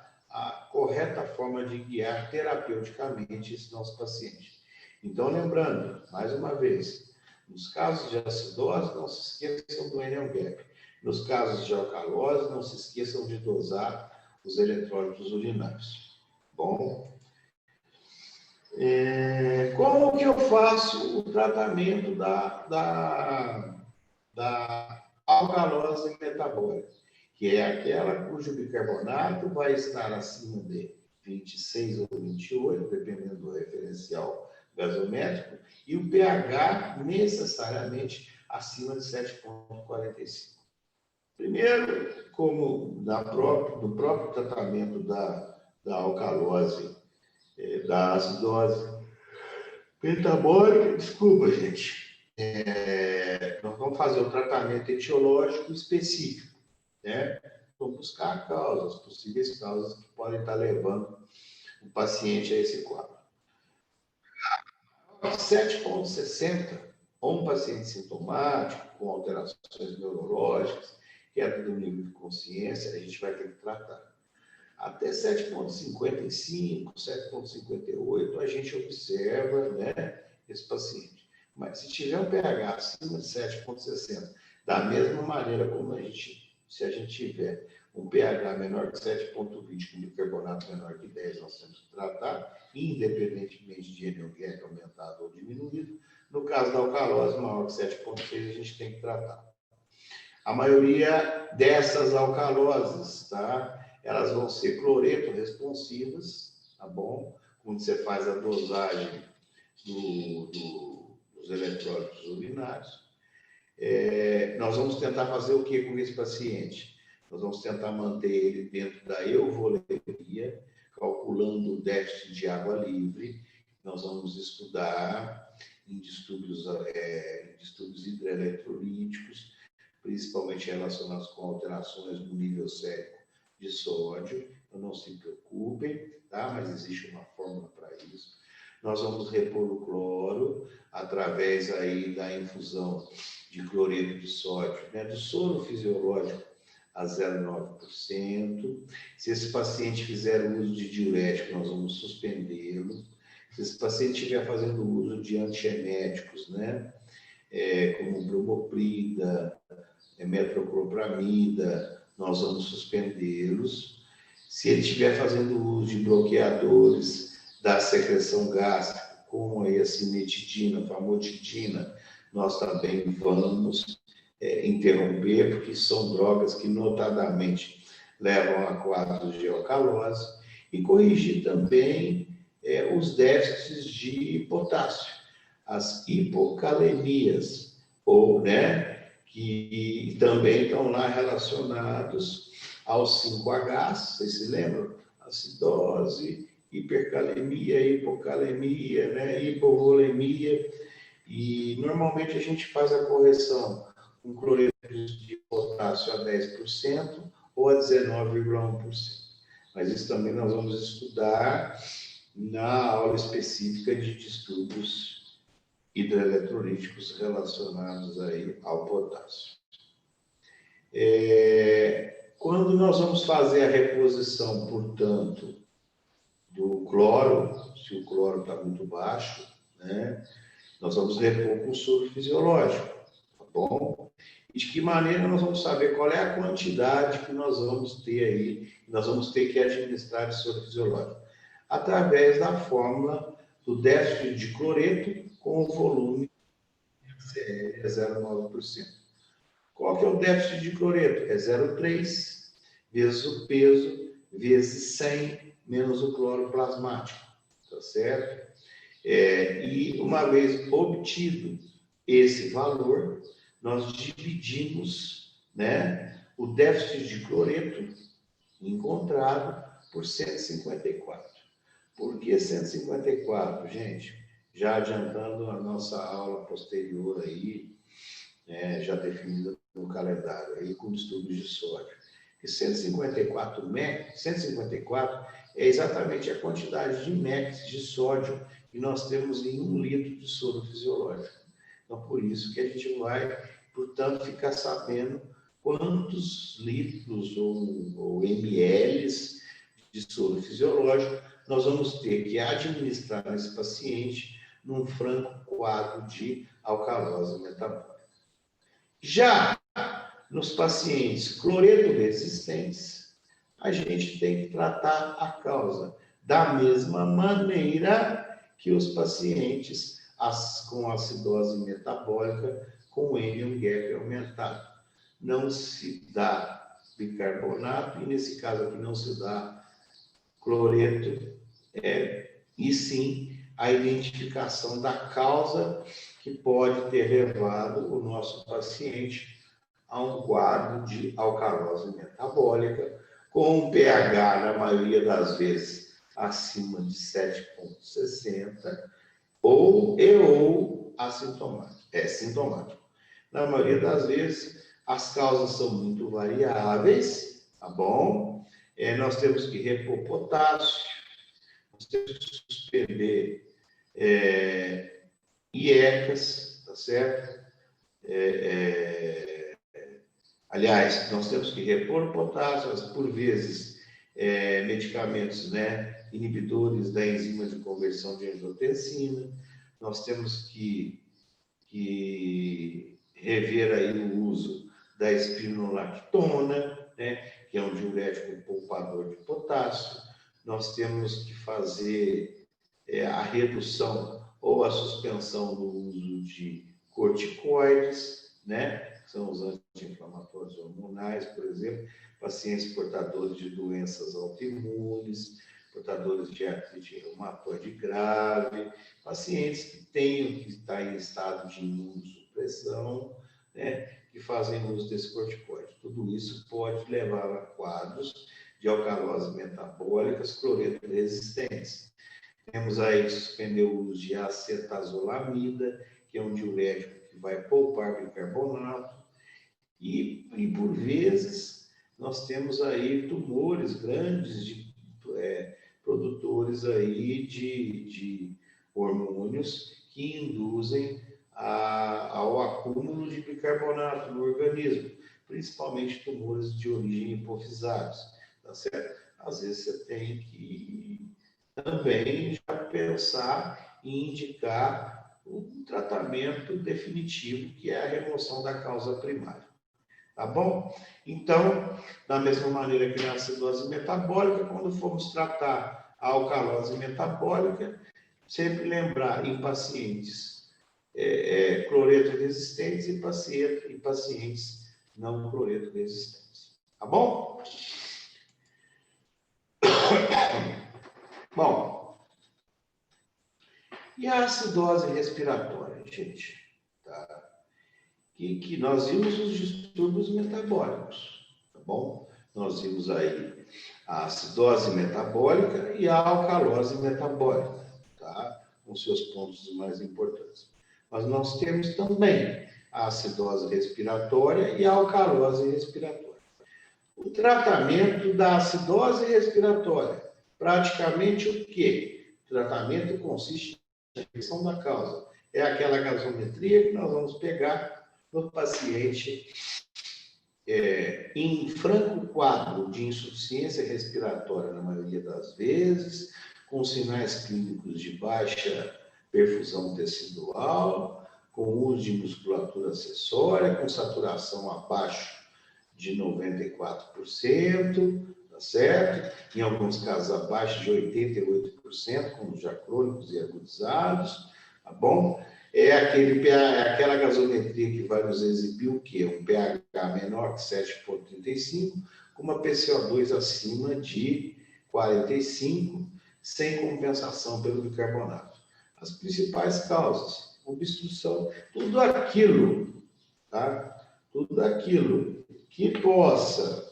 correta forma de guiar terapeuticamente esse nosso paciente. Então, lembrando, mais uma vez, Nos casos de acidose, não se esqueçam do NO-GAP. Nos casos de alcalose, não se esqueçam de dosar os eletrólitos urinários. Bom, como que eu faço o tratamento da alcalose metabólica? Que é aquela cujo bicarbonato vai estar acima de 26 ou 28, dependendo do referencial gasométrico, e o pH necessariamente acima de 7,45. Primeiro, como do próprio tratamento da alcalose, da acidose metabólica, desculpa, gente, nós vamos fazer o tratamento etiológico específico, né? Vamos buscar causas, possíveis causas que podem estar levando o paciente a esse quadro. 7,60, ou um paciente sintomático, com alterações neurológicas, queda do nível de consciência, a gente vai ter que tratar. Até 7,55, 7,58, a gente observa, né, esse paciente. Mas se tiver um pH acima de 7,60, da mesma maneira como se a gente tiver um pH menor que 7,20, com bicarbonato menor que 10, nós temos que tratar, independentemente de NO-GAP aumentado ou diminuído. No caso da alcalose, maior que 7,6, a gente tem que tratar. A maioria dessas alcaloses, tá? Elas vão ser cloreto responsivas, tá bom? Quando você faz a dosagem dos eletrólitos urinários. Nós vamos tentar fazer o que com esse paciente? Nós vamos tentar manter ele dentro da euvolemia, calculando o déficit de água livre. Nós vamos estudar em distúrbios hidroeletrolíticos, principalmente relacionados com alterações no nível sérico de sódio. Então, não se preocupem, tá? Mas existe uma fórmula para isso. Nós vamos repor o cloro através aí da infusão de cloreto de sódio, né? Do soro fisiológico a 0,9%. Se esse paciente fizer uso de diurético, nós vamos suspendê-lo. Se esse paciente estiver fazendo uso de antieméticos, né? Como bromoprida, metoclopramida, nós vamos suspendê-los. Se ele estiver fazendo uso de bloqueadores da secreção gástrica, como a cimetidina, famotidina, nós também vamos interromper, porque são drogas que notadamente levam a quadros de alcalose, e corrigir também os déficits de potássio, as hipocalemias, ou, né, que também estão lá relacionados aos 5Hs, vocês se lembram? Acidose, hipercalemia, hipocalemia, né, hipovolemia, e normalmente a gente faz a correção com cloreto de potássio a 10% ou a 19,1%. Mas isso também nós vamos estudar na aula específica de distúrbios hidroeletrolíticos relacionados aí ao potássio. Quando nós vamos fazer a reposição, portanto, do cloro, se o cloro está muito baixo, né, nós vamos repor com soro fisiológico, tá bom? E de que maneira nós vamos saber qual é a quantidade que nós vamos ter aí, nós vamos ter que administrar de soro fisiológico? Através da fórmula do déficit de cloreto com o volume HCl é 0,9%. Qual que é o déficit de cloreto? É 0,3 vezes o peso, vezes 100, menos o cloro plasmático, tá certo? E uma vez obtido esse valor, nós dividimos, né, o déficit de cloreto encontrado por 154. Por que 154, gente? Já adiantando a nossa aula posterior aí, já definida no calendário, aí com distúrbios de sódio. E 154 MEC, 154 é exatamente a quantidade de MECs de sódio que nós temos em 1 litro de soro fisiológico. Então, por isso que a gente vai, portanto, ficar sabendo quantos litros ou mLs de soro fisiológico nós vamos ter que administrar nesse paciente num franco quadro de alcalose metabólica. Já nos pacientes cloreto resistentes, a gente tem que tratar a causa da mesma maneira que os pacientes com acidose metabólica com N gap aumentado. Não se dá bicarbonato, e nesse caso aqui não se dá cloreto, e sim a identificação da causa que pode ter levado o nosso paciente a um quadro de alcalose metabólica, com um pH, na maioria das vezes, acima de 7,60, ou assintomático. É sintomático. Na maioria das vezes, as causas são muito variáveis, tá bom? Nós temos que repor potássio, nós temos que suspender IECAS, tá certo? Aliás, nós temos que repor o potássio, por vezes, medicamentos, né, inibidores da enzima de conversão de angiotensina. Nós temos que rever aí o uso da espironolactona, né, que é um diurético poupador de potássio. Nós temos que fazer a redução ou a suspensão do uso de corticoides, né, que são os anti-inflamatórios hormonais, por exemplo, pacientes portadores de doenças autoimunes, portadores de artrite reumatoide grave, pacientes que tenham que estar em estado de imunossupressão, né, que fazem uso desse corticoide. Tudo isso pode levar a quadros de alcalose metabólicas cloreto resistentes. Temos aí que suspender o uso de acetazolamida, que é um diurético que vai poupar bicarbonato, e por vezes nós temos aí tumores grandes de produtores aí de hormônios que induzem ao acúmulo de bicarbonato no organismo, principalmente tumores de origem hipofisários, tá certo? Às vezes você tem que também já pensar em indicar um tratamento definitivo, que é a remoção da causa primária. Tá bom? Então, da mesma maneira que na acidose metabólica, quando formos tratar a alcalose metabólica, sempre lembrar em pacientes cloreto resistentes e pacientes não cloreto resistentes. Tá bom? Bom, e a acidose respiratória, gente? Tá? Que nós vimos os distúrbios metabólicos, tá bom? Nós vimos aí a acidose metabólica e a alcalose metabólica, tá? Com seus pontos mais importantes. Mas nós temos também a acidose respiratória e a alcalose respiratória. O tratamento da acidose respiratória, praticamente o quê? O tratamento consiste na detecção da causa. É aquela gasometria que nós vamos pegar no paciente em franco quadro de insuficiência respiratória, na maioria das vezes, com sinais clínicos de baixa perfusão tecidual, com uso de musculatura acessória, com saturação abaixo de 94%, tá certo? Em alguns casos abaixo de 88%, como já crônicos e agudizados, tá bom? É aquela gasometria que vai nos exibir o quê? Um pH menor que 7,35, com uma PCO2 acima de 45, sem compensação pelo bicarbonato. As principais causas: obstrução, tudo aquilo, tá? Tudo aquilo que possa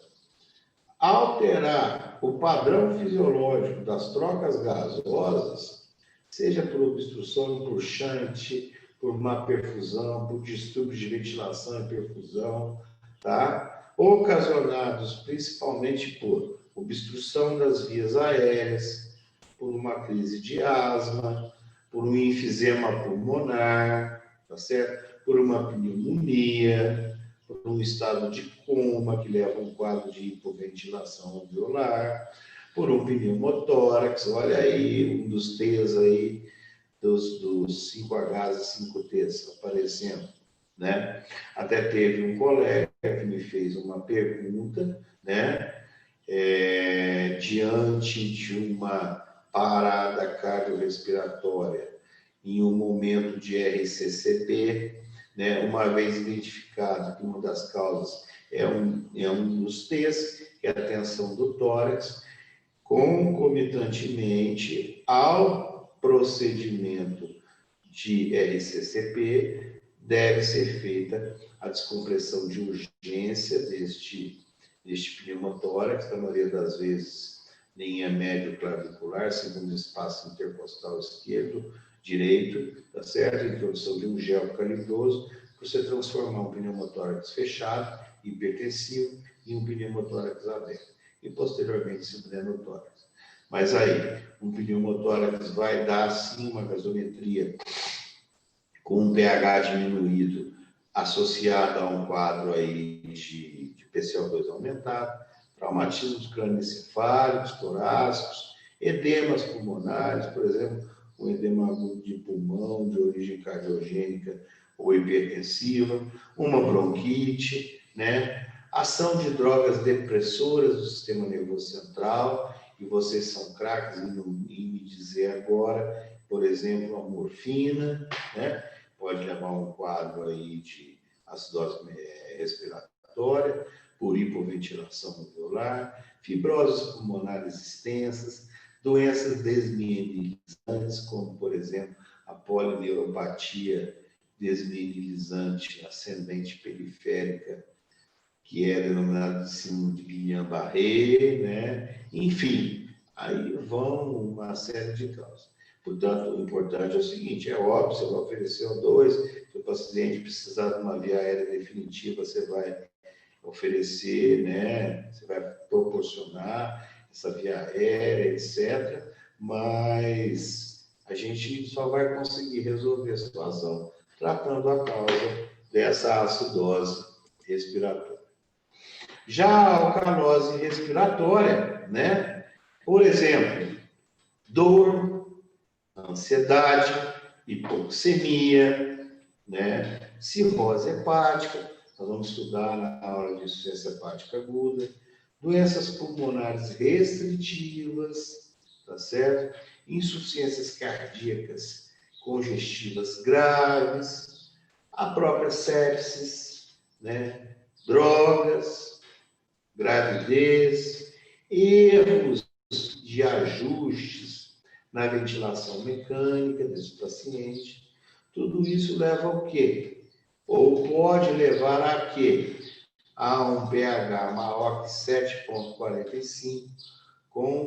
alterar o padrão fisiológico das trocas gasosas, seja por obstrução, por shunt, por má perfusão, por distúrbios de ventilação e perfusão, tá? Ocasionados principalmente por obstrução das vias aéreas, por uma crise de asma, por um enfisema pulmonar, tá certo? Por uma pneumonia, por um estado de coma que leva a um quadro de hipoventilação alveolar, por um pneumotórax, olha aí, um dos T's aí, dos 5Hs e 5Ts aparecendo, né? Até teve um colega que me fez uma pergunta, né? Diante de uma parada cardiorrespiratória em um momento de RCCP, né? Uma vez identificado que uma das causas é um dos T's, que é a tensão do tórax, concomitantemente ao procedimento de RCCP, deve ser feita a descompressão de urgência deste pneumotórax, na maioria das vezes linha médio clavicular, segundo espaço intercostal esquerdo, direito, tá certo? Introdução de um gel calibroso, para você transformar um pneumotórax fechado, hipertensivo, em um pneumotórax aberto. E posteriormente se pneumotórax. Mas aí, um pneumotórax vai dar sim uma gasometria com um pH diminuído, associado a um quadro aí de PCO2 aumentado, traumatismos crânioencefálicos, torácicos, edemas pulmonares, por exemplo, um edema agudo de pulmão, de origem cardiogênica ou hipertensiva, uma bronquite, né? Ação de drogas depressoras do sistema nervoso central, e vocês são craques em me dizer agora, por exemplo, a morfina, né? Pode levar a um quadro aí de acidose respiratória, por hipoventilação alveolar, fibroses pulmonares extensas, doenças desmielizantes, como, por exemplo, a polineuropatia desmielizante ascendente periférica, que é denominada de síndrome de Guillain-Barré, né? Enfim, aí vão uma série de causas. Portanto, o importante é o seguinte, é óbvio, você vai oferecer O2, se o paciente precisar de uma via aérea definitiva, você vai oferecer, né? Você vai proporcionar essa via aérea, etc. Mas a gente só vai conseguir resolver a situação tratando a causa dessa acidose respiratória. Já a alcalose respiratória, né? Por exemplo, dor, ansiedade, hipoxemia, né? Cirrose hepática, nós vamos estudar na aula de insuficiência hepática aguda, doenças pulmonares restritivas, tá certo? Insuficiências cardíacas congestivas graves, a própria sepsis, né? Drogas, gravidez, erros de ajustes na ventilação mecânica desse paciente. Tudo isso leva ao quê? Ou pode levar a quê? A um pH maior que 7,45, com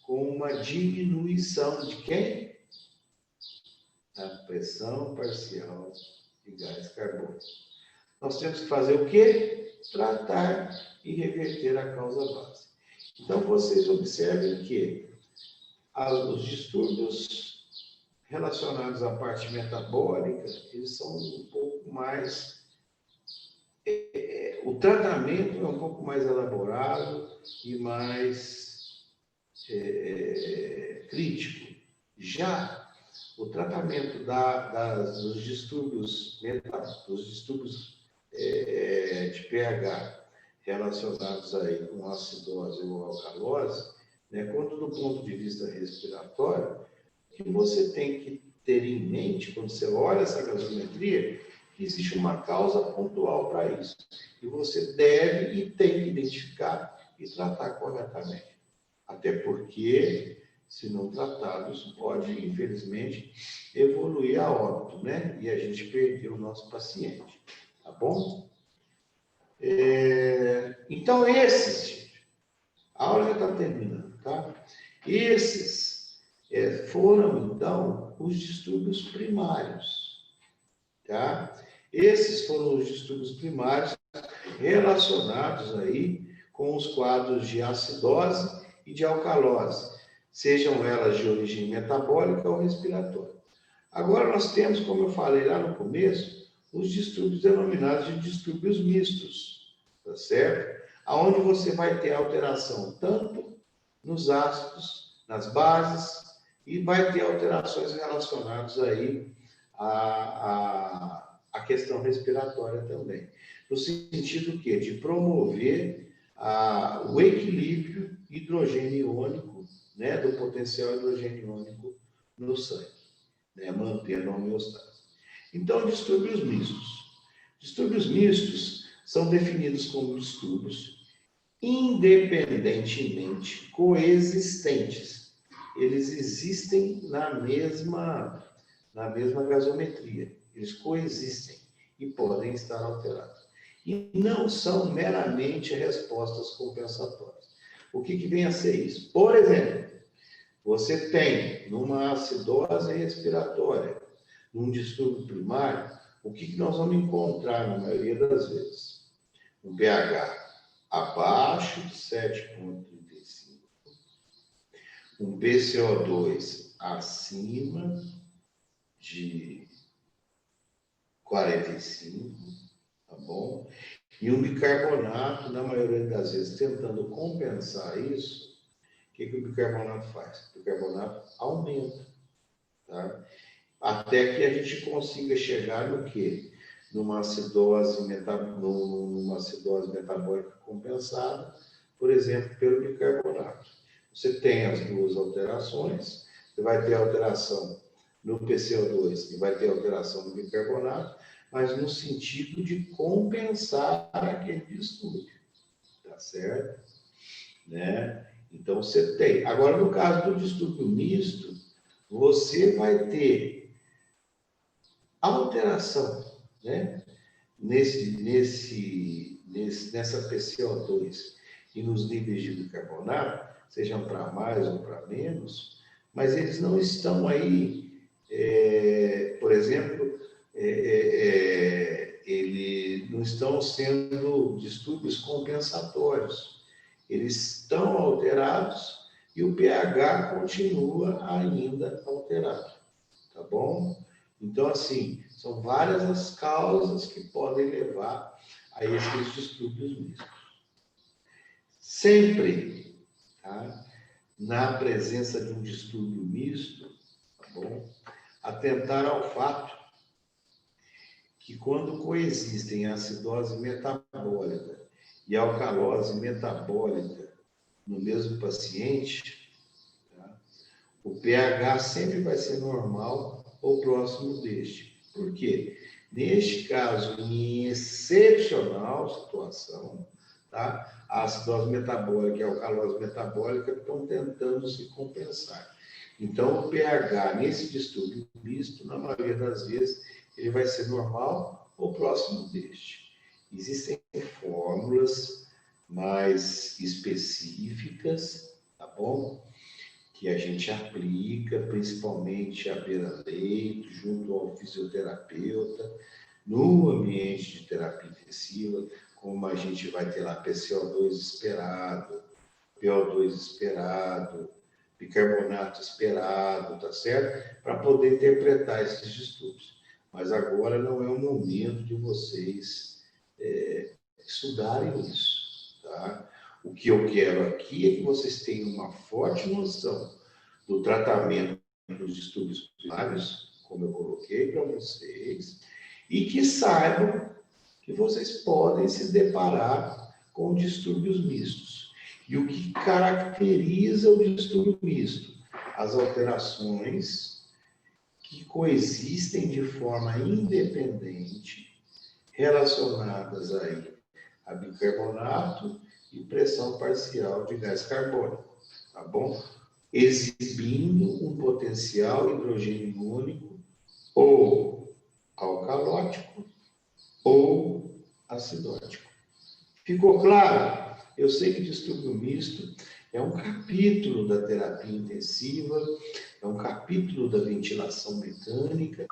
uma diminuição de quem? Da pressão parcial de gás carbônico. Nós temos que fazer o quê? Tratar e reverter a causa base. Então, vocês observem que os distúrbios relacionados à parte metabólica, eles são um pouco mais... o tratamento é um pouco mais elaborado e mais crítico. Já o tratamento dos distúrbios de pH relacionados aí com acidose ou alcalose, né, quanto do ponto de vista respiratório, que você tem que ter em mente, quando você olha essa gasometria, que existe uma causa pontual para isso. E você deve e tem que identificar e tratar corretamente. Até porque, se não tratado, isso pode, infelizmente, evoluir a óbito, né? E a gente perdeu o nosso paciente. Tá bom? Então, a aula já está terminando, tá? Esses foram, então, os distúrbios primários, tá? Esses foram os distúrbios primários relacionados aí com os quadros de acidose e de alcalose, sejam elas de origem metabólica ou respiratória. Agora nós temos, como eu falei lá no começo, os distúrbios denominados de distúrbios mistos, tá certo? Aonde você vai ter alteração tanto nos ácidos, nas bases e vai ter alterações relacionadas aí à questão respiratória também. No sentido que de promover o equilíbrio hidrogênio iônico, né, do potencial hidrogênio iônico no sangue, né, mantendo a homeostase. Então, distúrbios mistos. Distúrbios mistos são definidos como distúrbios independentemente coexistentes. Eles existem na mesma gasometria. Eles coexistem e podem estar alterados. E não são meramente respostas compensatórias. O que vem a ser isso? Por exemplo, você tem numa acidose respiratória, num distúrbio primário, o que nós vamos encontrar na maioria das vezes? Um pH abaixo de 7,35, um PCO2 acima de 45, tá bom? E um bicarbonato, na maioria das vezes, tentando compensar isso, o que o bicarbonato faz? O bicarbonato aumenta, tá? Até que a gente consiga chegar no quê? Numa acidose metabólica compensada, por exemplo, pelo bicarbonato. Você tem as duas alterações, você vai ter alteração no PCO2 e vai ter alteração no bicarbonato, mas no sentido de compensar aquele distúrbio, tá certo? Né? Então, você tem. Agora, no caso do distúrbio misto, você vai ter alteração, né? Nessa PCO2 e nos níveis de bicarbonato, sejam para mais ou para menos, mas eles não estão aí, por exemplo, eles não estão sendo distúrbios compensatórios. Eles estão alterados e o pH continua ainda alterado, tá bom? Então, assim, são várias as causas que podem levar a esses distúrbios mistos. Sempre, tá? Na presença de um distúrbio misto, tá bom? Atentar ao fato que quando coexistem a acidose metabólica e a alcalose metabólica no mesmo paciente, tá? O pH sempre vai ser normal ou próximo deste. Por quê? Neste caso, em excepcional situação, tá? A acidose metabólica e a alcalose metabólica estão tentando se compensar. Então, o pH nesse distúrbio misto, na maioria das vezes, ele vai ser normal ou próximo deste. Existem fórmulas mais específicas, tá bom? Que a gente aplica, principalmente à beira-leito, junto ao fisioterapeuta, no ambiente de terapia intensiva, como a gente vai ter lá PCO2 esperado, PO2 esperado, bicarbonato esperado, tá certo? Para poder interpretar esses distúrbios. Mas agora não é o momento de vocês estudarem isso, tá? O que eu quero aqui é que vocês tenham uma forte noção do tratamento dos distúrbios primários, como eu coloquei para vocês, e que saibam que vocês podem se deparar com distúrbios mistos. E o que caracteriza o distúrbio misto? As alterações que coexistem de forma independente, relacionadas aí a bicarbonato e pressão parcial de gás carbônico, tá bom? Exibindo um potencial hidrogênio iônico ou alcalótico ou acidótico. Ficou claro? Eu sei que distúrbio misto é um capítulo da terapia intensiva, é um capítulo da ventilação mecânica,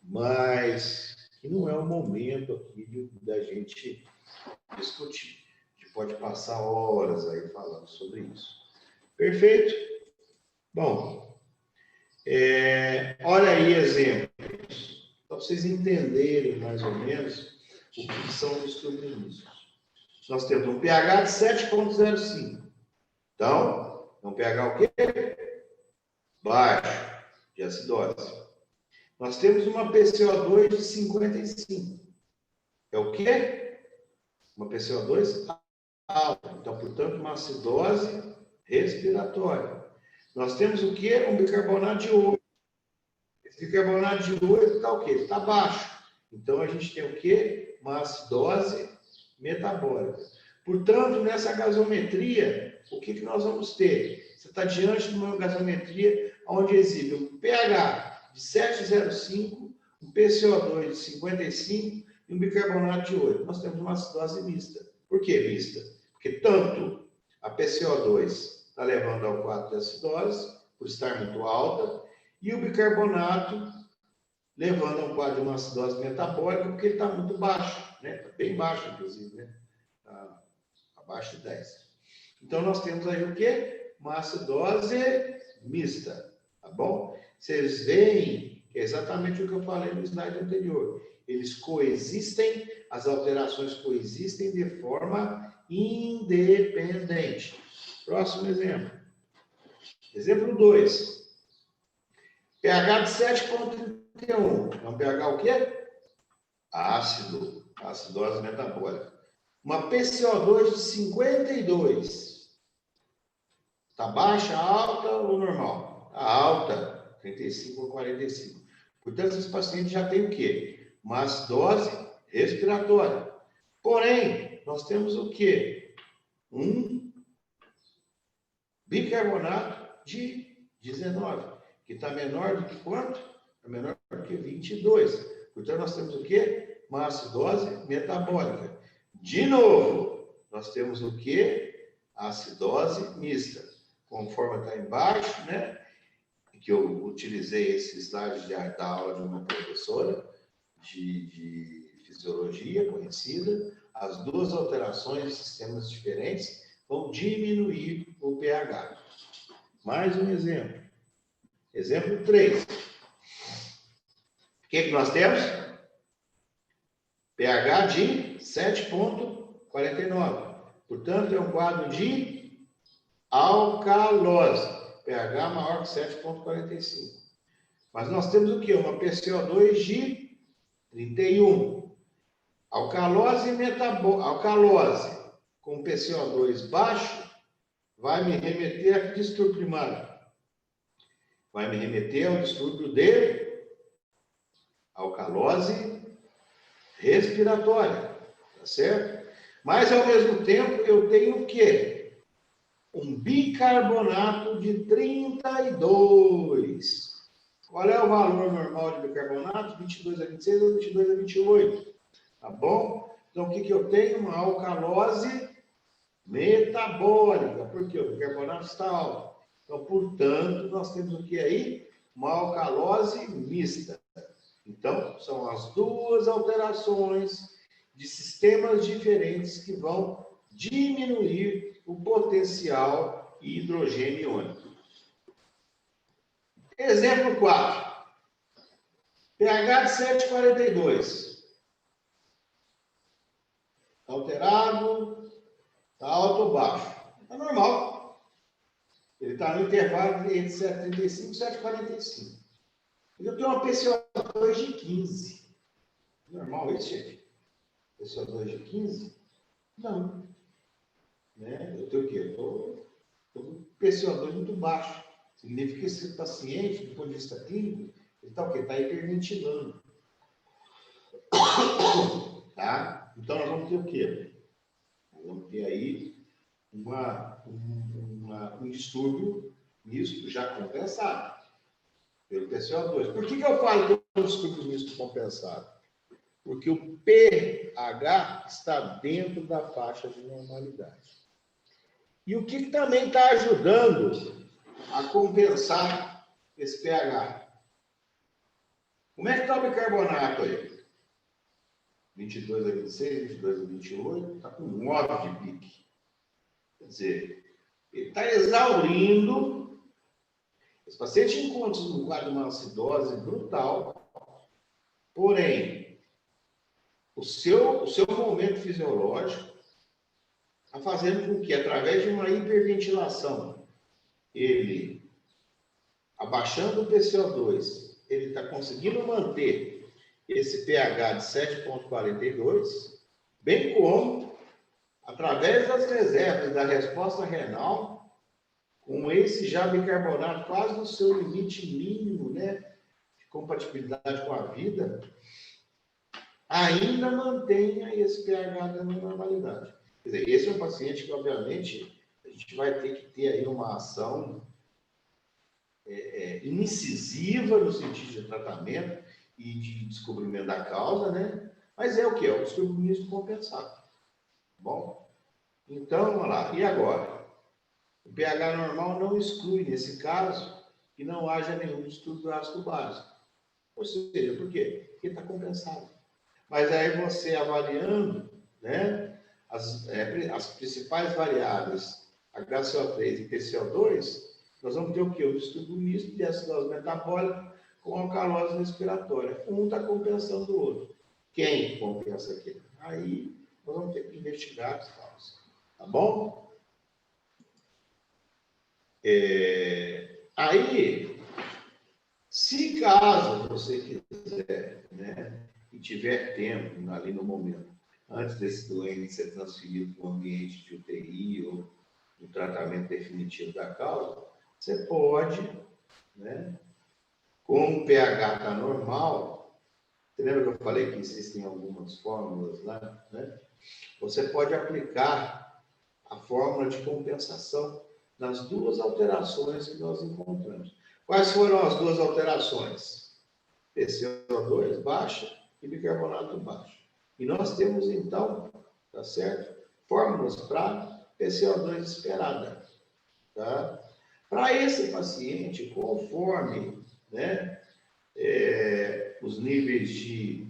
mas que não é o momento aqui da gente discutir. A gente pode passar horas aí falando sobre isso. Perfeito? Bom, olha aí exemplos, para vocês entenderem mais ou menos o que são os distúrbios mistos. Nós temos um pH de 7,05. Então, é um pH o quê? baixo de acidose. Nós temos uma PCO2 de 55. É o quê? Uma PCO2 alta. Então, portanto, uma acidose respiratória. Nós temos o quê? Um bicarbonato de 8. Esse bicarbonato de 8 está o quê? Está baixo. Então, a gente tem o quê? Uma acidose metabólica. Portanto, nessa gasometria, o que nós vamos ter? Você está diante de uma gasometria onde exibe um pH de 7,05, um PCO2 de 55 e um bicarbonato de 8. Nós temos uma acidose mista. Por que mista? Porque tanto a PCO2 está levando ao quadro de acidose, por estar muito alta, e o bicarbonato levando ao quadro de uma acidose metabólica, porque ele está muito baixo, né? Está bem baixo, inclusive, né? Está abaixo de 10. Então, nós temos aí o quê? Uma acidose mista, tá bom? Vocês veem que é exatamente o que eu falei no slide anterior. Eles coexistem, as alterações coexistem de forma independente. Próximo exemplo. Exemplo 2. pH de 7,31. É um pH o quê? Ácido. Acidose metabólica. Uma PCO2 de 52. Está baixa, alta ou normal? Está alta. 35 ou 45. Portanto, esse paciente já tem o quê? Uma acidose respiratória. Porém, nós temos o quê? Um bicarbonato de 19, que está menor do que quanto? Está menor do que 22. Portanto, nós temos o quê? Uma acidose metabólica. De novo, nós temos o quê? Acidose mista. Conforme está embaixo, né? Que eu utilizei esse slide da aula de uma professora de fisiologia conhecida, as duas alterações de sistemas diferentes vão diminuir o pH. Mais um exemplo. Exemplo 3. O que nós temos? pH de 7,49. Portanto, é um quadro de alcalose. pH maior que 7,45. Mas nós temos o quê? Uma PCO2 de 31. Alcalose com PCO2 baixo vai me remeter a que distúrbio primário? Vai me remeter ao distúrbio de alcalose respiratória, tá certo? Mas, ao mesmo tempo, eu tenho o quê? Um bicarbonato de 32. Qual é o valor normal de bicarbonato? 22 a 26 ou 22 a 28. Tá bom? Então, o que eu tenho? Uma alcalose metabólica. Por quê? O bicarbonato está alto. Então, portanto, nós temos o que aí? Uma alcalose mista. Então, são as duas alterações de sistemas diferentes que vão diminuir o potencial hidrogênio iônico. Exemplo 4. pH de 7,42. Alterado, está alto ou baixo? É normal. Ele está no intervalo entre 7,35 e 7,45. Eu tenho uma PCO2 de 15. Normal isso, gente? PCO2 de 15? Não. Né? Eu tenho o quê? Eu estou com PCO2 muito baixo. Significa que esse paciente, do ponto de vista clínico, ele está o quê? Está hiperventilando. Tá? Então, nós vamos ter o quê? Nós vamos ter aí um distúrbio misto já compensado pelo PCO2. Por que eu falo que é um distúrbio misto compensado? Porque o pH está dentro da faixa de normalidade. E o que também está ajudando a compensar esse pH? Como é que está o bicarbonato aí? 22 a 26, 22 a 28, está com 9 de pique. Quer dizer, ele está exaurindo. Esse paciente encontra-se no quadro de uma acidose brutal, porém, o seu momento fisiológico está fazendo com que, através de uma hiperventilação, ele abaixando o PCO2, ele está conseguindo manter esse pH de 7,42, bem como, através das reservas da resposta renal, com esse já bicarbonato quase no seu limite mínimo, né, de compatibilidade com a vida, ainda mantenha esse pH na normalidade. Quer dizer, esse é um paciente que, obviamente, a gente vai ter que ter aí uma ação incisiva no sentido de tratamento e de descobrimento da causa, né? Mas é o que? É o distúrbio misto compensado. Bom, então, vamos lá. E agora? O pH normal não exclui, nesse caso, que não haja nenhum distúrbio ácido básico. Ou seja, por quê? Porque está compensado. Mas aí você avaliando, né, as principais variáveis, HCO3 e PCO2, nós vamos ter o quê? O distúrbio misto de acidose metabólica com alcalose respiratória. Um está compensando o outro. Quem compensa aqui? Aí nós vamos ter que investigar as causas. Tá bom? Aí, se caso você quiser, né, e tiver tempo ali no momento, antes desse doente ser transferido para um ambiente de UTI ou do tratamento definitivo da causa, você pode, né, como o pH está normal, você lembra que eu falei que existem algumas fórmulas lá, né? Você pode aplicar a fórmula de compensação nas duas alterações que nós encontramos. Quais foram as duas alterações? PCO2 baixa e bicarbonato baixo. E nós temos, então, tá certo? Fórmulas para PCO2 esperada. Tá? Para esse paciente, conforme, né, os níveis de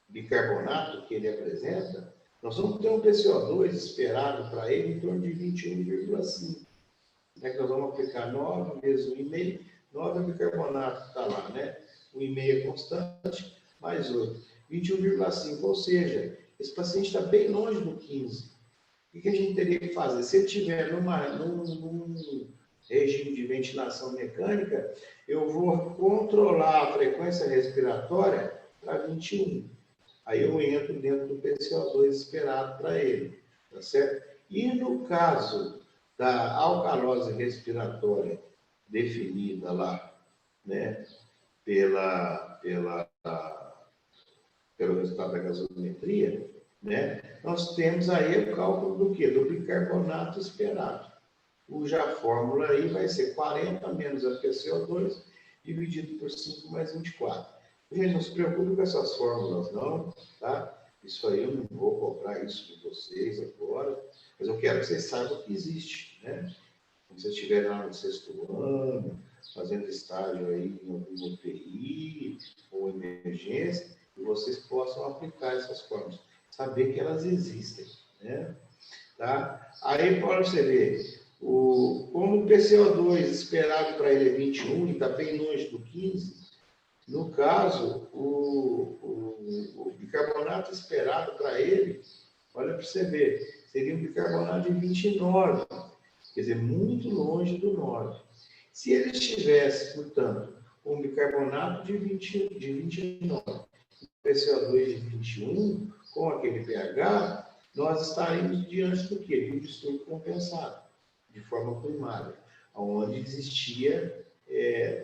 bicarbonato que ele apresenta, nós vamos ter um PCO2 esperado para ele em torno de 21,5. É que nós vamos aplicar 9 vezes 1,5, 9 é bicarbonato, está lá, né? 1,5 é constante, mais 8. 21,5, ou seja, esse paciente está bem longe do 15. O que a gente teria que fazer? Se ele estiver num regime de ventilação mecânica, eu vou controlar a frequência respiratória para 21. Aí eu entro dentro do PCO2 esperado para ele, tá certo? E no caso da alcalose respiratória definida lá, né, pelo resultado da gasometria, né, nós temos aí o cálculo do quê? Do bicarbonato esperado, cuja fórmula aí vai ser 40 menos a PCO2 dividido por 5 mais 24. Gente, não se preocupe com essas fórmulas, não, tá? Isso aí eu não vou cobrar isso de vocês agora, mas eu quero que vocês saibam que existe, né? Quando vocês estiverem lá no 6º ano, fazendo estágio aí em algum UTI ou emergência, que vocês possam aplicar essas fórmulas, saber que elas existem, né? Tá? Aí pode você ver, como o PCO2 esperado para ele é 21 e está bem longe do 15, no caso, o bicarbonato esperado para ele, olha para você ver, seria um bicarbonato de 29, quer dizer, muito longe do 9. Se ele estivesse, portanto, com um bicarbonato de 29, PCO2 de 21, com aquele pH, nós estaríamos diante do quê? De um distúrbio compensado, de forma primária, onde existia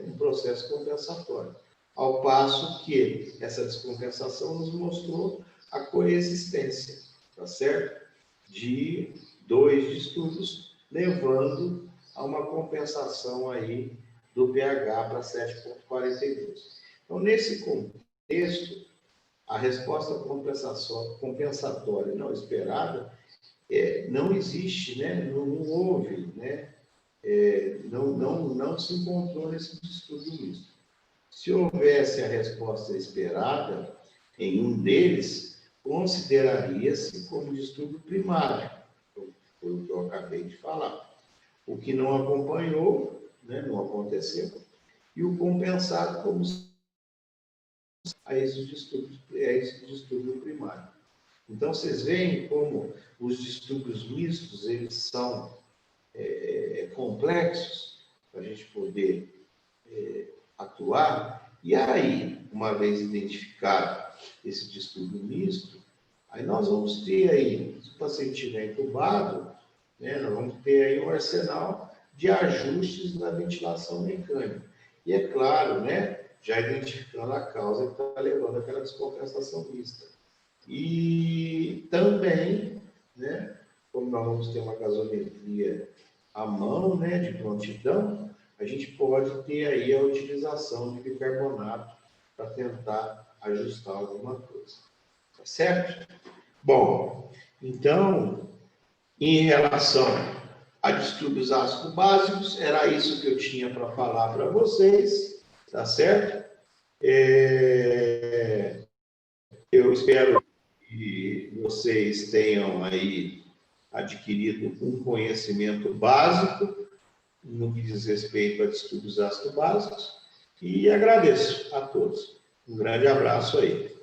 um processo compensatório. Ao passo que essa descompensação nos mostrou a coexistência, tá certo? De dois distúrbios, levando a uma compensação aí do pH para 7,42. Então, nesse contexto, a resposta compensatória não esperada não existe, né? Não houve, né? Não se encontrou nesse distúrbio misto. Se houvesse a resposta esperada em um deles, consideraria-se como distúrbio primário, foi o que eu acabei de falar. O que não acompanhou, né, não aconteceu, e o compensado como a esse distúrbio primário. Então, vocês veem como os distúrbios mistos, eles são complexos, para a gente poder atuar. E aí, uma vez identificado esse distúrbio misto, aí nós vamos ter aí, se o paciente estiver entubado, né, nós vamos ter aí um arsenal de ajustes na ventilação mecânica. E é claro, né, já identificando a causa que está levando àquela descompensação mista. E também, né, como nós vamos ter uma gasometria à mão, né, de prontidão, a gente pode ter aí a utilização de bicarbonato para tentar ajustar alguma coisa. Tá certo? Bom, então, em relação a distúrbios ácidos básicos, era isso que eu tinha para falar para vocês, tá certo? Eu espero que vocês tenham aí adquirido um conhecimento básico no que diz respeito a distúrbios ácidos básicos e agradeço a todos. Um grande abraço aí.